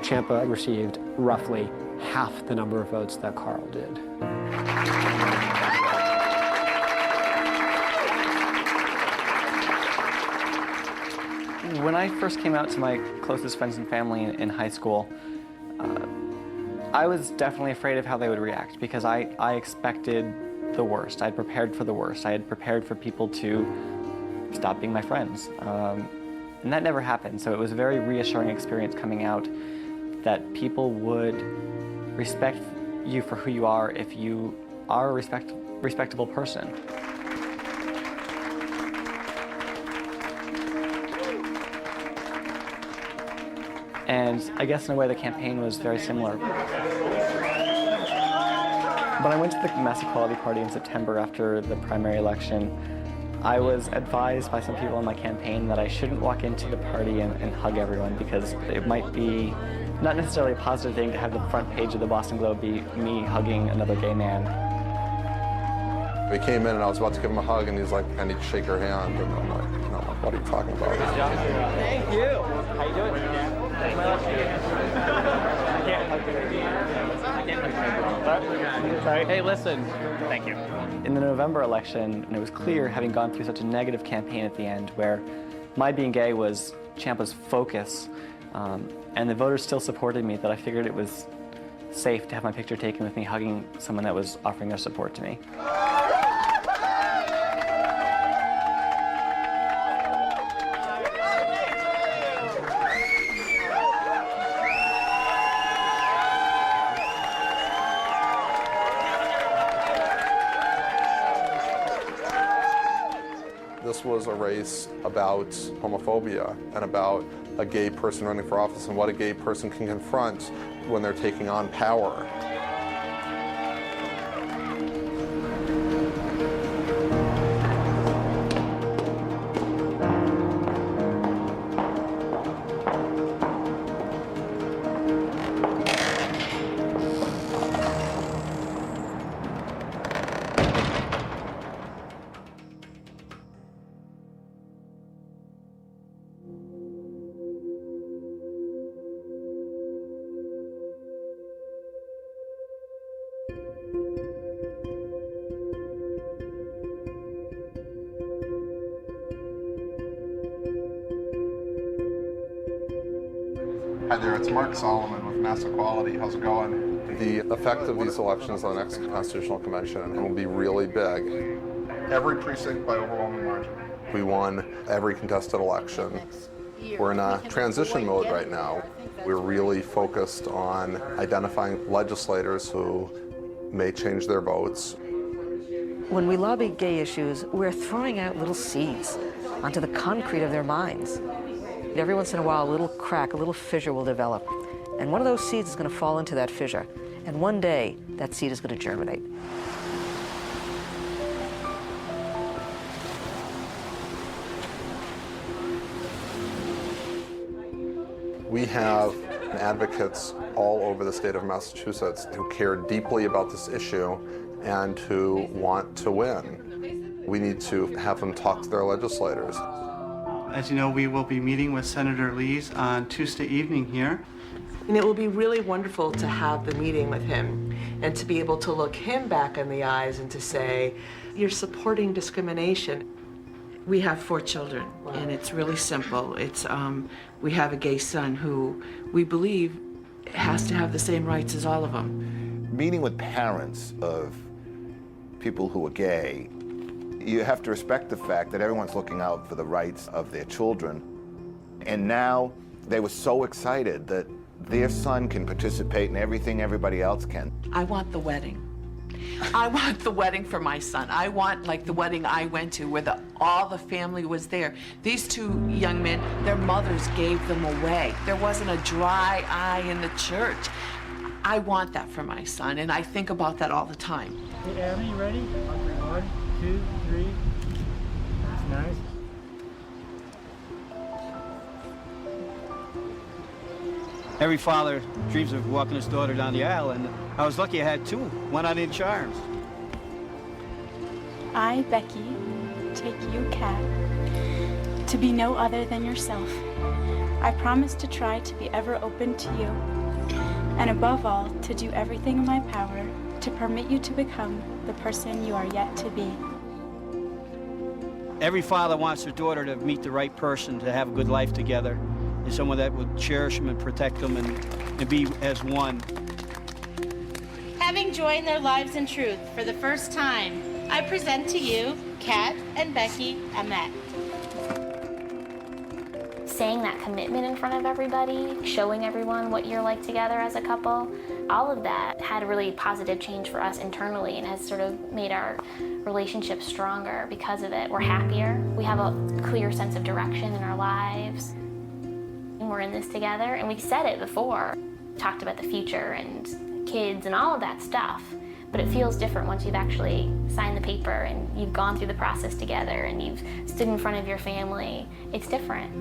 Champa received roughly half the number of votes that Carl did. When I first came out to my closest friends and family in high school, I was definitely afraid of how they would react because I expected the worst. I had prepared for the worst. I had prepared for people to stop being my friends. And that never happened, so it was a very reassuring experience coming out that people would respect you for who you are if you are a respectable person. And I guess in a way the campaign was very similar. When I went to the Mass Equality Party in September after the primary election, I was advised by some people in my campaign that I shouldn't walk into the party and hug everyone because it might be not necessarily a positive thing to have the front page of the Boston Globe be me hugging another gay man. We came in and I was about to give him a hug and he's like, I need to shake your hand. And I'm like, no, what are you talking about? Thank you. How you doing? Hey, listen. Thank you. In the November election, and it was clear, having gone through such a negative campaign at the end, where my being gay was Ciampa's focus, and the voters still supported me, that I figured it was safe to have my picture taken with me hugging someone that was offering their support to me. This was a race about homophobia and about a gay person running for office and what a gay person can confront when they're taking on power. Hi there, it's Mark Solomon with Mass Equality. How's it going? The effect of these elections on the next Constitutional Convention will be really big. Every precinct by overwhelming margin. We won every contested election. We're in a transition mode right now. We're really focused on identifying legislators who may change their votes. When we lobby gay issues, we're throwing out little seeds onto the concrete of their minds. Every once in a while, a little crack, a little fissure will develop. And one of those seeds is going to fall into that fissure. And one day, that seed is going to germinate. We have advocates all over the state of Massachusetts who care deeply about this issue and who want to win. We need to have them talk to their legislators. As you know, we will be meeting with Senator Lees on Tuesday evening here. And it will be really wonderful to have the meeting with him and to be able to look him back in the eyes and to say, you're supporting discrimination. We have 4 children, and it's really simple. It's we have a gay son who we believe has to have the same rights as all of them. Meeting with parents of people who are gay, you have to respect the fact that everyone's looking out for the rights of their children. And now they were so excited that their son can participate in everything everybody else can. I want the wedding. I want the wedding for my son. I want like the wedding I went to where all the family was there. These 2 young men, their mothers gave them away. There wasn't a dry eye in the church. I want that for my son, and I think about that all the time. Hey, Abby, you ready? 1, 2, 3. That's nice. Every father dreams of walking his daughter down the aisle, and I was lucky I had 2, one on each arm. I, Becky, take you, Kat, to be no other than yourself. I promise to try to be ever open to you, and above all, to do everything in my power to permit you to become the person you are yet to be. Every father wants their daughter to meet the right person, to have a good life together, and someone that would cherish them and protect them and be as one. Having joined their lives in truth for the first time, I present to you Kat and Becky Amet. Saying that commitment in front of everybody, showing everyone what you're like together as a couple, all of that had a really positive change for us internally and has sort of made our relationship stronger because of it. We're happier. We have a clear sense of direction in our lives. We're in this together, and we said it before. Talked about the future and kids and all of that stuff. But it feels different once you've actually signed the paper and you've gone through the process together and you've stood in front of your family. It's different.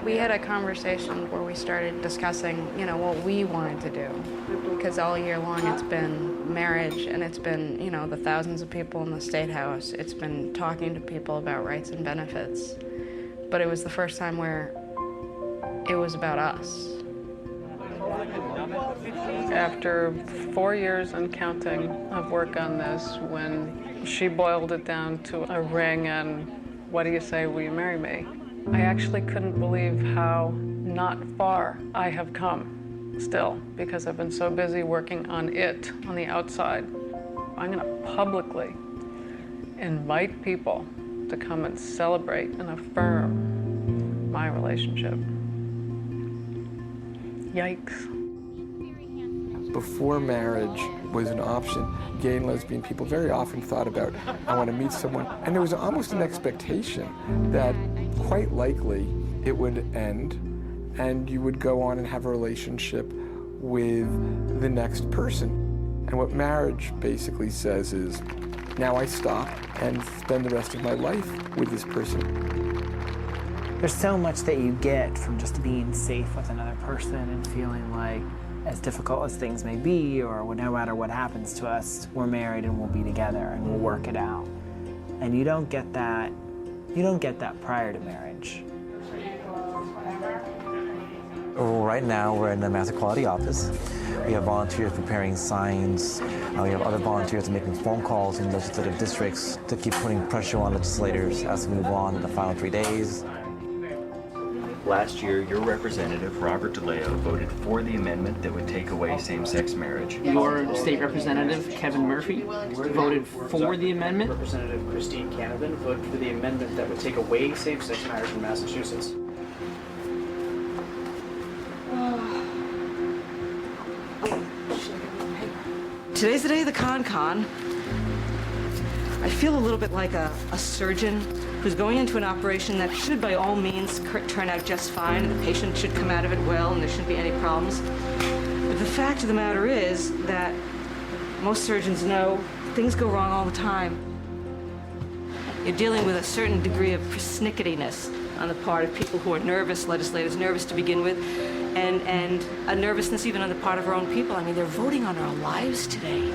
We had a conversation where we started discussing, what we wanted to do. Because all year long it's been marriage, and it's been, the thousands of people in the State House. It's been talking to people about rights and benefits. But it was the first time where it was about us. After 4 years and counting of work on this, when she boiled it down to a ring and, what do you say, will you marry me? I actually couldn't believe how not far I have come still, because I've been so busy working on it on the outside. I'm going to publicly invite people to come and celebrate and affirm my relationship. Yikes. Before marriage was an option, gay and lesbian people very often thought about, I want to meet someone. And there was almost an expectation that quite likely it would end and you would go on and have a relationship with the next person. And what marriage basically says is, now I stop and spend the rest of my life with this person. There's so much that you get from just being safe with another person and feeling like, as difficult as things may be, or no matter what happens to us, we're married and we'll be together and we'll work it out. And you don't get that prior to marriage. Right now, we're in the Mass Equality office. We have volunteers preparing signs. We have other volunteers making phone calls in legislative districts to keep putting pressure on legislators as we move on in the final 3 days. Last year, your representative, Robert DeLeo, voted for the amendment that would take away same-sex marriage. Your state representative, Kevin Murphy, voted for the amendment. Representative Christine Canavan voted for the amendment that would take away same-sex marriage in Massachusetts. Today's the day of the con-con. I feel a little bit like a surgeon who's going into an operation that should by all means turn out just fine, and the patient should come out of it well, and there shouldn't be any problems. But the fact of the matter is that most surgeons know things go wrong all the time. You're dealing with a certain degree of persnicketyness on the part of people who are nervous, legislators nervous to begin with, and a nervousness even on the part of our own people. I mean, they're voting on our lives today.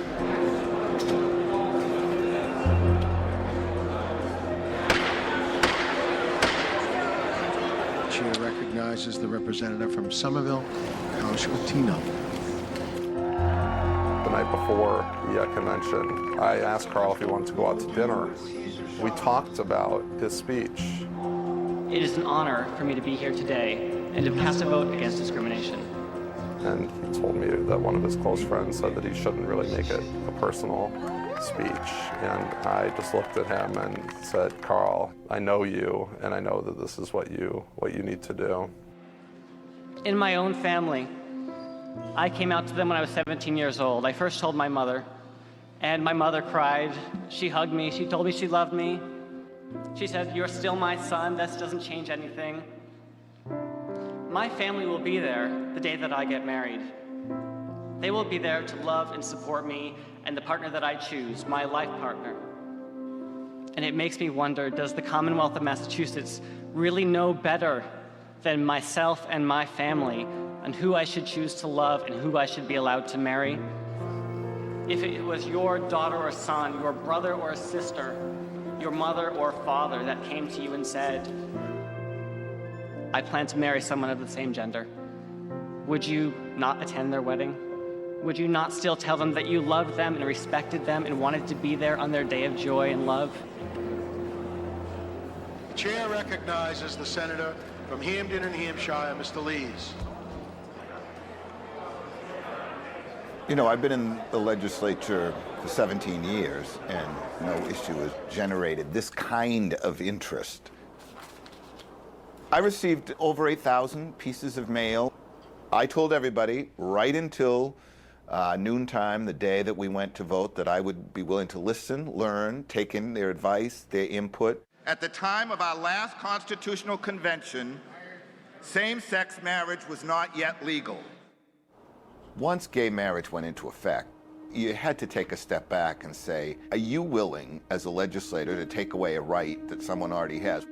Chair recognizes the representative from Somerville, Councilor Tino. The night before the convention, I asked Carl if he wanted to go out to dinner. We talked about his speech. It is an honor for me to be here today and to cast a vote against discrimination. And he told me that one of his close friends said that he shouldn't really make it a personal speech. And I just looked at him and said, Carl, I know you, and I know that this is what you need to do. In my own family, I came out to them when I was 17 years old. I first told my mother, and my mother cried. She hugged me. She told me she loved me. She said, you're still my son. This doesn't change anything. My family will be there the day that I get married. They will be there to love and support me and the partner that I choose, my life partner. And it makes me wonder, does the Commonwealth of Massachusetts really know better than myself and my family on who I should choose to love and who I should be allowed to marry? If it was your daughter or son, your brother or sister, your mother or father that came to you and said, I plan to marry someone of the same gender, would you not attend their wedding? Would you not still tell them that you loved them and respected them and wanted to be there on their day of joy and love? The chair recognizes the senator from Hampden and Hampshire, Mr. Lees. You know, I've been in the legislature for 17 years, and no issue has generated this kind of interest. I received over 8,000 pieces of mail. I told everybody right until noontime, the day that we went to vote, that I would be willing to listen, learn, take in their advice, their input. At the time of our last constitutional convention, same-sex marriage was not yet legal. Once gay marriage went into effect, you had to take a step back and say, are you willing, as a legislator, to take away a right that someone already has?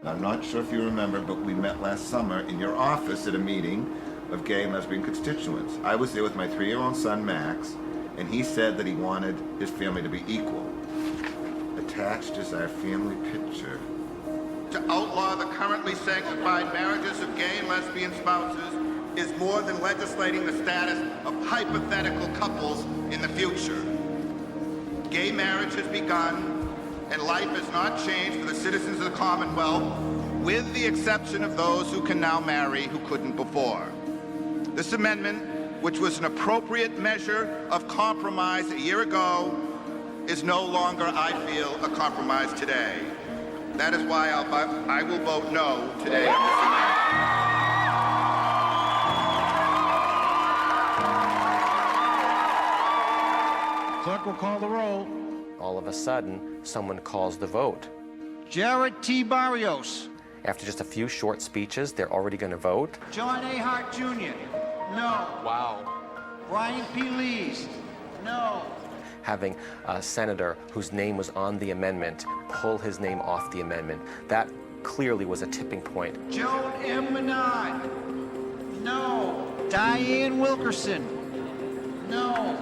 I'm not sure if you remember, but we met last summer in your office at a meeting of gay and lesbian constituents. I was there with my 3-year-old son, Max, and he said that he wanted his family to be equal. Attached is our family picture. To outlaw the currently sanctified marriages of gay and lesbian spouses is more than legislating the status of hypothetical couples in the future. Gay marriage has begun, and life has not changed for the citizens of the Commonwealth, with the exception of those who can now marry who couldn't before. This amendment, which was an appropriate measure of compromise a year ago, is no longer, I feel, a compromise today. That is why I will vote no today on this amendment. Clerk will call the roll. All of a sudden, someone calls the vote. Jared T. Barrios. After just a few short speeches, they're already going to vote. John A. Hart Jr. No. Wow. Brian P. Lees. No. Having a senator whose name was on the amendment pull his name off the amendment, that clearly was a tipping point. Joan M. Menard. No. Diane Wilkerson. No.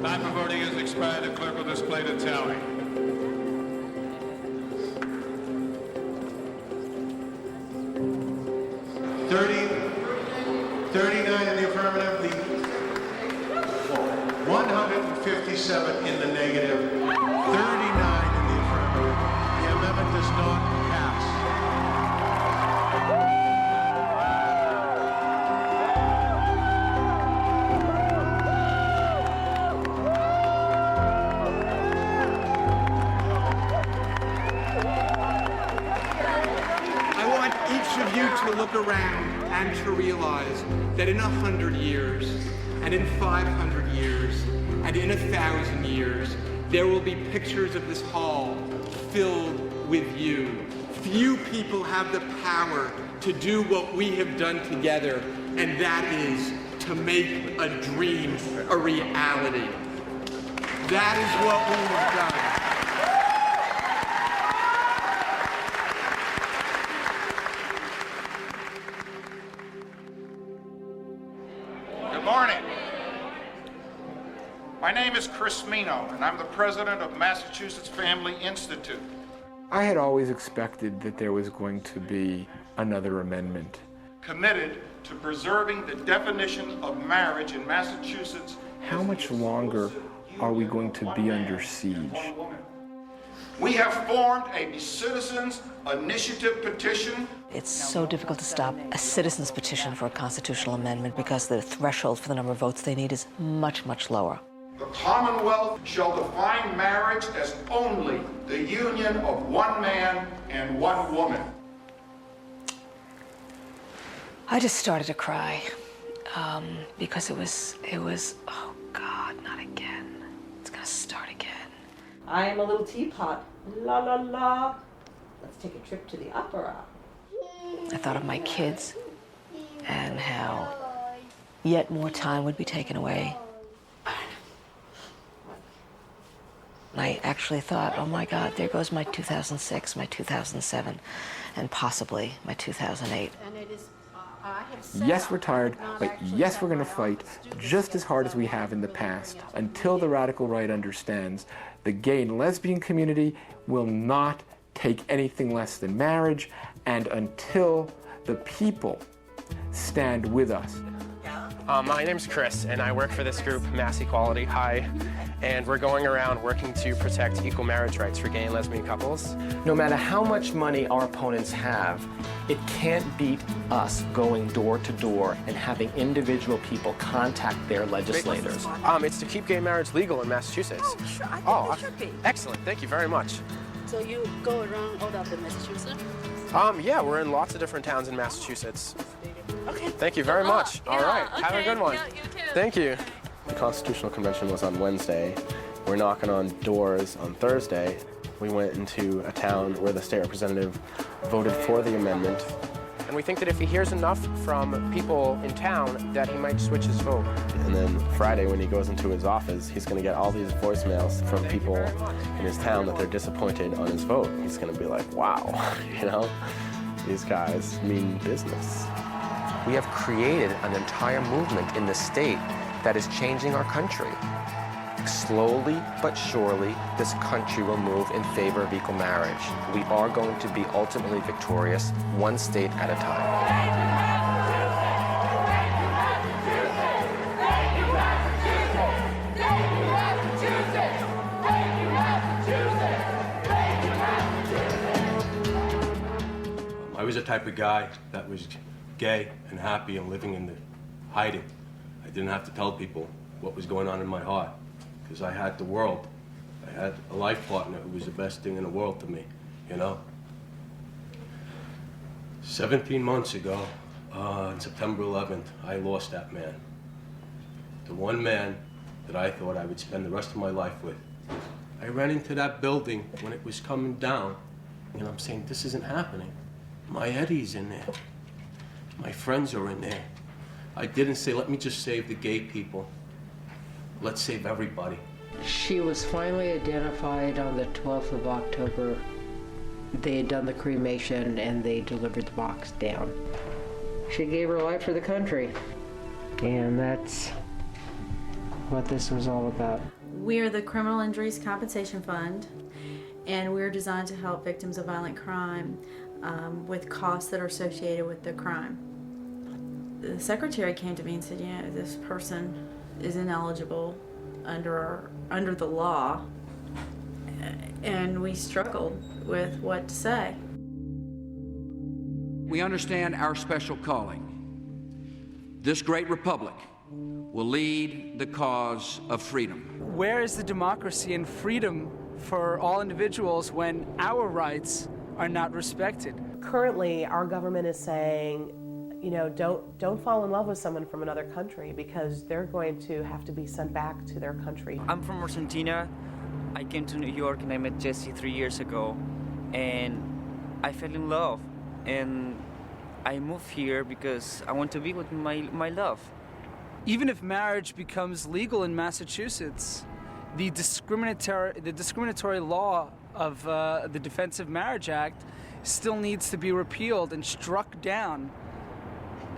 Time for voting has expired. The clerk will display the tally. $39 in the affirmative, 157 in the negative, 39 in the affirmative. The amendment does not pass. I want each of you to look around and to realize that in 100 years, and in 500 years, and in 1,000 years, there will be pictures of this hall filled with you. Few people have the power to do what we have done together, and that is to make a dream a reality. That is what we have done. Good morning. My name is Chris Mino, and I'm the president of Massachusetts Family Institute. I had always expected that there was going to be another amendment. Committed to preserving the definition of marriage in Massachusetts. How much longer are we going to be under siege? We have formed a citizens' initiative petition. It's so difficult to stop a citizen's petition for a constitutional amendment because the threshold for the number of votes they need is much, much lower. The Commonwealth shall define marriage as only the union of one man and one woman. I just started to cry because it was, oh God, not again. It's gonna start again. I am a little teapot. La la la. Let's take a trip to the opera. I thought of my kids and how yet more time would be taken away. And I actually thought, oh my God, there goes my 2006, my 2007, and possibly my 2008. Yes, we're tired, but yes, we're going to fight just as hard as we have in the past until the radical right understands the gay and lesbian community will not take anything less than marriage, and until the people stand with us. My name's Chris, and I work for this group, Mass Equality High, and we're going around working to protect equal marriage rights for gay and lesbian couples. No matter how much money our opponents have, it can't beat us going door to door and having individual people contact their legislators. It's to keep gay marriage legal in Massachusetts. Oh, sure. I think it should be. Excellent. Thank you very much. So you go around all of the Massachusetts? Yeah, we're in lots of different towns in Massachusetts. Okay. Thank you very much. All right. Have a good one. Yeah, you too. Thank you. The Constitutional Convention was on Wednesday. We're knocking on doors on Thursday. We went into a town where the state representative voted for the amendment. And we think that if he hears enough from people in town that he might switch his vote. And then Friday when he goes into his office, he's going to get all these voicemails from people in his town that they're disappointed on his vote. He's going to be like, wow, you know, these guys mean business. We have created an entire movement in the state that is changing our country. Slowly but surely, this country will move in favor of equal marriage. We are going to be ultimately victorious, one state at a time. I was the type of guy that was gay and happy and living in the hiding. I didn't have to tell people what was going on in my heart because I had the world. I had a life partner who was the best thing in the world to me, you know? 17 months ago, on September 11th, I lost that man. The one man that I thought I would spend the rest of my life with. I ran into that building when it was coming down, and I'm saying, this isn't happening. My Eddie's in there. My friends are in there. I didn't say, let me just save the gay people. Let's save everybody. She was finally identified on the 12th of October. They had done the cremation and they delivered the box down. She gave her life for the country. And that's what this was all about. We are the Criminal Injuries Compensation Fund, and we're designed to help victims of violent crime with costs that are associated with the crime. The secretary came to me and said, you know, this person is ineligible under the law, and we struggled with what to say. We understand our special calling. This great republic will lead the cause of freedom. Where is the democracy and freedom for all individuals when our rights are not respected? Currently, our government is saying, you know, don't fall in love with someone from another country because they're going to have to be sent back to their country. I'm from Argentina. I came to New York and I met Jesse 3 years ago, and I fell in love, and I moved here because I want to be with my love. Even if marriage becomes legal in Massachusetts, the discriminatory law of the Defense of Marriage Act still needs to be repealed and struck down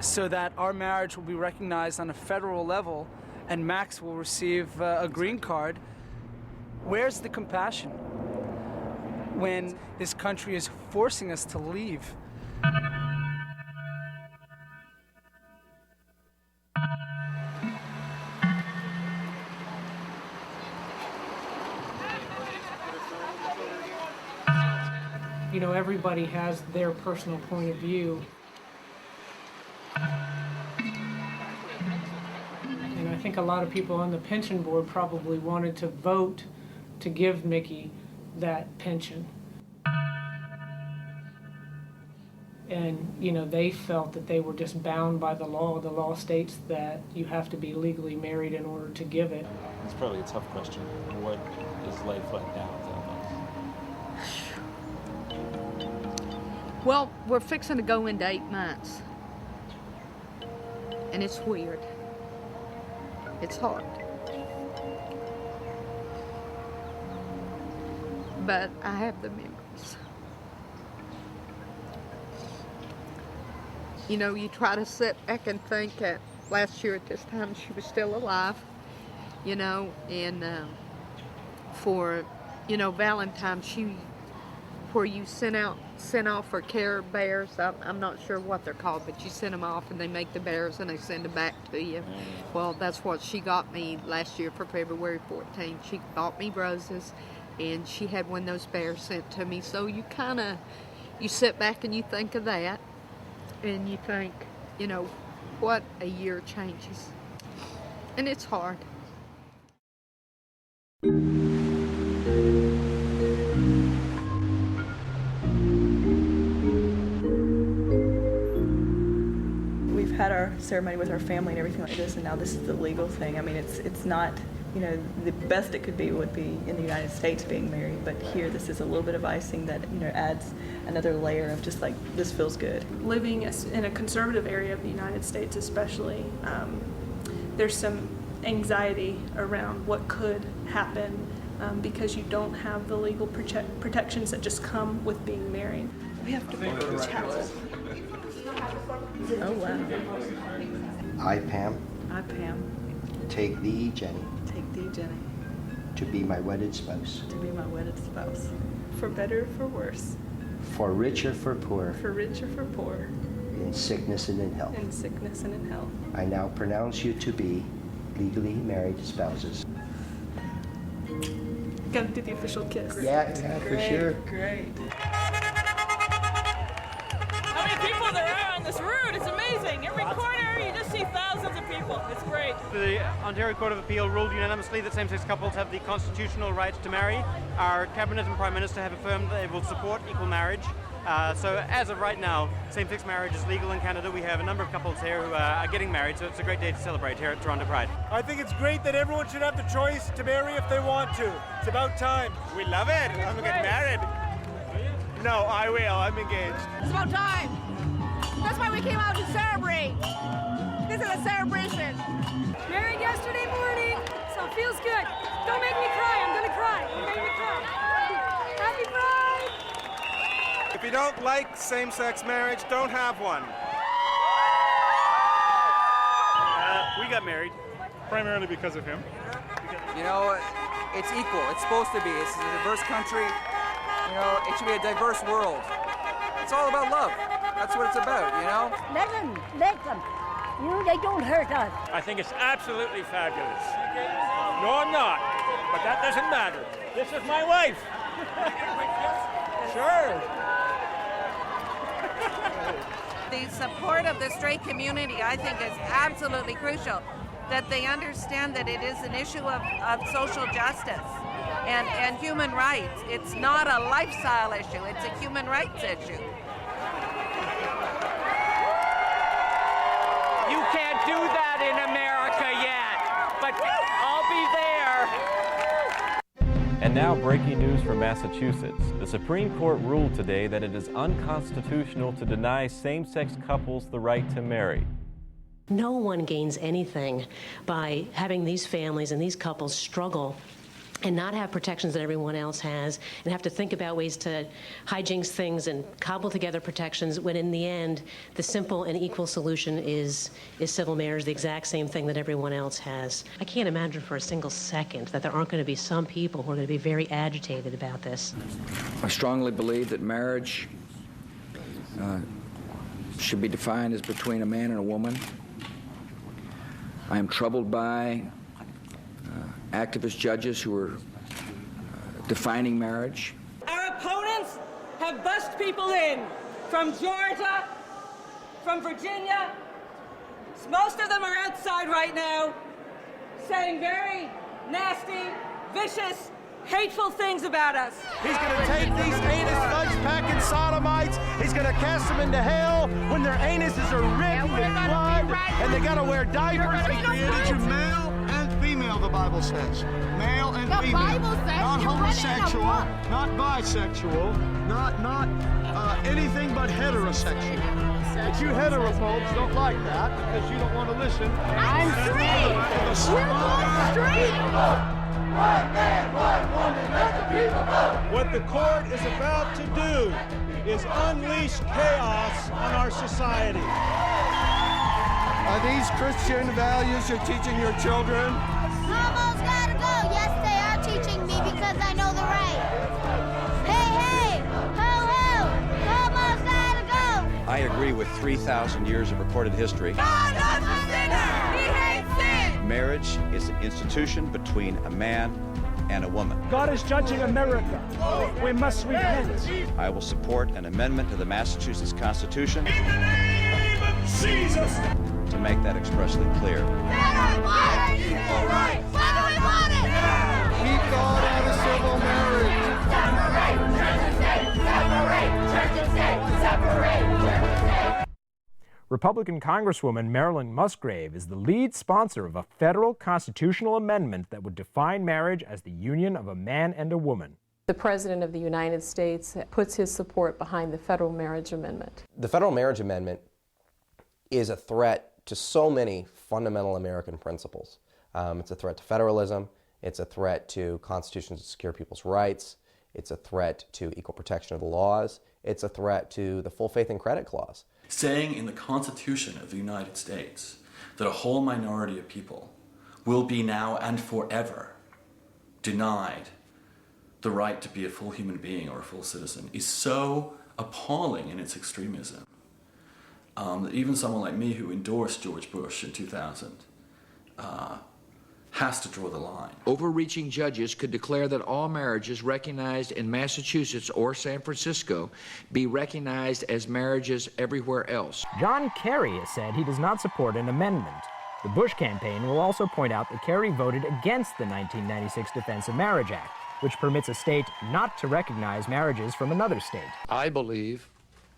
so that our marriage will be recognized on a federal level and Max will receive a green card. Where's the compassion when this country is forcing us to leave? You know, everybody has their personal point of view. And I think a lot of people on the pension board probably wanted to vote to give Mickey that pension. And, you know, they felt that they were just bound by the law. The law states that you have to be legally married in order to give it. It's probably a tough question. What is life like now without Max? Well, we're fixing to go into 8 months. And it's weird. It's hard. But I have the memories. You know, you try to sit back and think at last year at this time she was still alive, you know, and for, you know, Valentine's, where you sent off for Care Bears. I'm not sure what they're called, but you send them off and they make the bears and they send them back to you. Well, that's what she got me last year for February 14th. She bought me roses and she had one of those bears sent to me. So you sit back and you think of that and you think, you know, what a year changes. And it's hard. ceremony with our family and everything like this, and now this is the legal thing. I mean, it's not, you know, the best it could be would be in the United States being married, but here this is a little bit of icing that, you know, adds another layer of just like, this feels good. Living in a conservative area of the United States especially, there's some anxiety around what could happen because you don't have the legal protections that just come with being married. We have to go to chapel. Oh, wow. I, Pam, I, Pam, take thee, Jenny, take thee, Jenny, to be my wedded spouse, to be my wedded spouse, for better or for worse, for rich or for poor, for rich or for poor, in sickness and in health. in sickness and in health. I now pronounce you to be legally married spouses. Gotta do the official kiss. Yeah, for sure. Great. How many people there are on this route? It's amazing. Every corner, you just see thousands of people. It's great. The Ontario Court of Appeal ruled unanimously that same-sex couples have the constitutional right to marry. Our Cabinet and Prime Minister have affirmed that they will support equal marriage. So as of right now, same-sex marriage is legal in Canada. We have a number of couples here who are getting married, so it's a great day to celebrate here at Toronto Pride. I think it's great that everyone should have the choice to marry if they want to. It's about time. We love it. I'm gonna get married. No, I will. I'm engaged. It's about time. That's why we came out to celebrate. This is a celebration. Married yesterday morning, so it feels good. Don't make me cry. I'm gonna cry. You made me cry. Happy Pride. If you don't like same-sex marriage, don't have one. We got married. Primarily because of him. You know, it's equal. It's supposed to be. It's a diverse country. You know, it should be a diverse world. It's all about love. That's what it's about, you know? Let them. You know, they don't hurt us. I think it's absolutely fabulous. No, I'm not. But that doesn't matter. This is my wife. Sure. The support of the straight community, I think, is absolutely crucial. That they understand that it is an issue of social justice and human rights. It's not a lifestyle issue, it's a human rights issue. You can't do that in America yet, but I'll be there. And now, breaking news from Massachusetts. The Supreme Court ruled today that it is unconstitutional to deny same-sex couples the right to marry. No one gains anything by having these families and these couples struggle and not have protections that everyone else has, and have to think about ways to hijinks things and cobble together protections, when in the end, the simple and equal solution is civil marriage, the exact same thing that everyone else has. I can't imagine for a single second that there aren't going to be some people who are going to be very agitated about this. I strongly believe that marriage should be defined as between a man and a woman. I am troubled by activist judges who are defining marriage. Our opponents have bussed people in from Georgia, from Virginia. Most of them are outside right now saying very nasty, vicious, hateful things about us. He's going to take these anus fudge-packing sodomites, he's going to cast them into hell when their anuses are riddled with blood, and they got to wear diapers. He created you male and female, the Bible says. Male and female. Bible says not you homosexual, not bisexual, not anything but heterosexual. But you heterophobes don't like that because you don't want to listen. I'm straight. We're both straight. One man, one woman, let the people vote. What the court is about to do is unleash chaos on our society. Are these Christian values you're teaching your children? Homos gotta go. Yes, they are teaching me because I know the right. Hey, hey, ho, ho, homos gotta go. I agree with 3,000 years of recorded history. God loves a sinner. He hates sin. Marriage is an institution between a man and a woman. God is judging America. We must repent. I will support an amendment to the Massachusetts Constitution In the name of Jesus. to make that expressly clear. Better water, equal rights. When do we want it? Now. Keep God out of civil marriage. Separate church and state. Separate church and state. Separate church and state. Republican Congresswoman Marilyn Musgrave is the lead sponsor of a federal constitutional amendment that would define marriage as the union of a man and a woman. The President of the United States puts his support behind the federal marriage amendment. The federal marriage amendment is a threat to so many fundamental American principles. It's a threat to federalism. It's a threat to constitutions to secure people's rights. It's a threat to equal protection of the laws. It's a threat to the full faith and credit clause. Saying in the Constitution of the United States that a whole minority of people will be now and forever denied the right to be a full human being or a full citizen is so appalling in its extremism that even someone like me who endorsed George Bush in 2000 has to draw the line. Overreaching judges could declare that all marriages recognized in Massachusetts or San Francisco be recognized as marriages everywhere else. John Kerry has said he does not support an amendment. The Bush campaign will also point out that Kerry voted against the 1996 Defense of Marriage Act, which permits a state not to recognize marriages from another state. I believe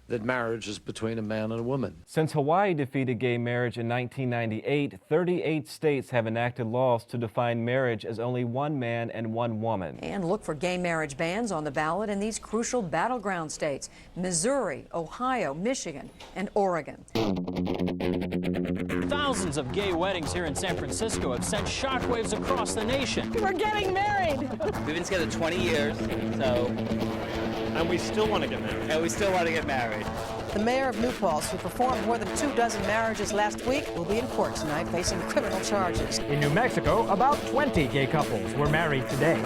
that marriage is between a man and a woman. Since Hawaii defeated gay marriage in 1998, 38 states have enacted laws to define marriage as only one man and one woman. And look for gay marriage bans on the ballot in these crucial battleground states: Missouri, Ohio, Michigan, and Oregon. Thousands of gay weddings here in San Francisco have sent shockwaves across the nation. We're getting married. We've been together 20 years, so... And we still want to get married. And we still want to get married. The mayor of New Paltz, who performed more than 24 marriages last week, will be in court tonight facing criminal charges. In New Mexico, about 20 gay couples were married today.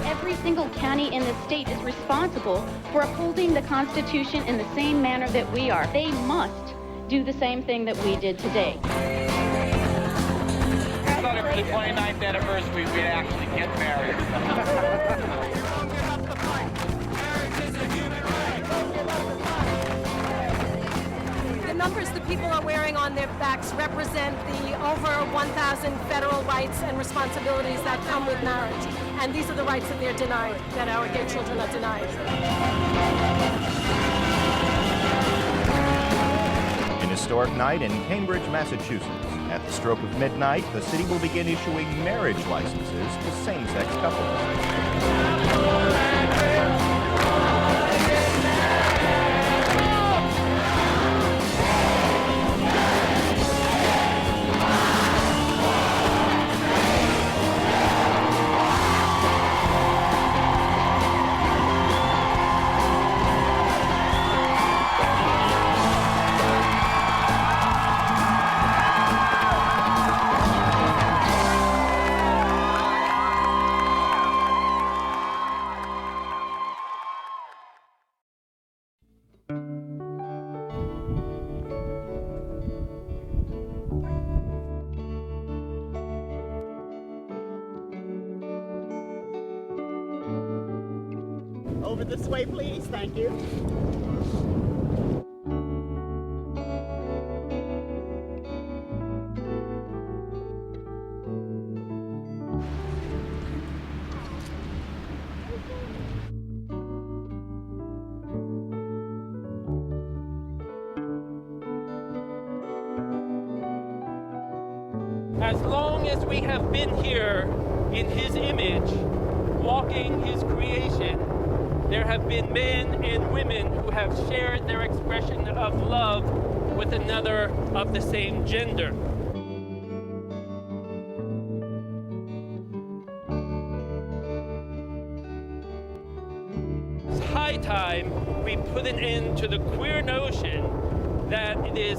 Every single county in the state is responsible for upholding the Constitution in the same manner that we are. They must do the same thing that we did today. I thought for the 29th anniversary we'd actually get married. The numbers the people are wearing on their backs represent the over 1,000 federal rights and responsibilities that come with marriage. And these are the rights that they're denied, that our gay children are denied. An historic night in Cambridge, Massachusetts. At the stroke of midnight, the city will begin issuing marriage licenses to same-sex couples. Over this way, please. Thank you. As long as we have been here in His image, walking His creation, there have been men and women who have shared their expression of love with another of the same gender. It's high time we put an end to the queer notion that it is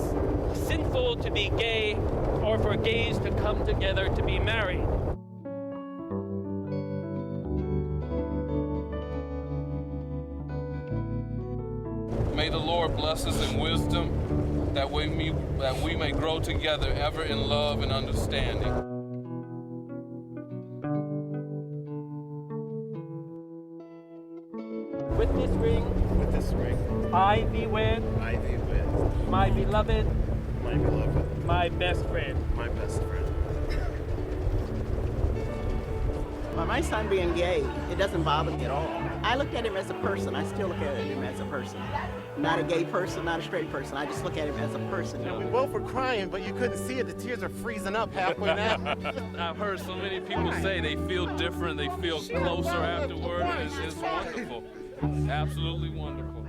sinful to be gay or for gays to come together to be married. May the Lord bless us in wisdom, that we may grow together ever in love and understanding. With this ring, I thee wed, my beloved, my best friend. By my son being gay, it doesn't bother me at all. I looked at him as a person. I still look at him as a person. Not a gay person, not a straight person. I just look at him as a person. And we both were crying, but you couldn't see it. The tears are freezing up halfway now. I've heard so many people say they feel different, they feel closer afterward, and it's wonderful. Absolutely wonderful.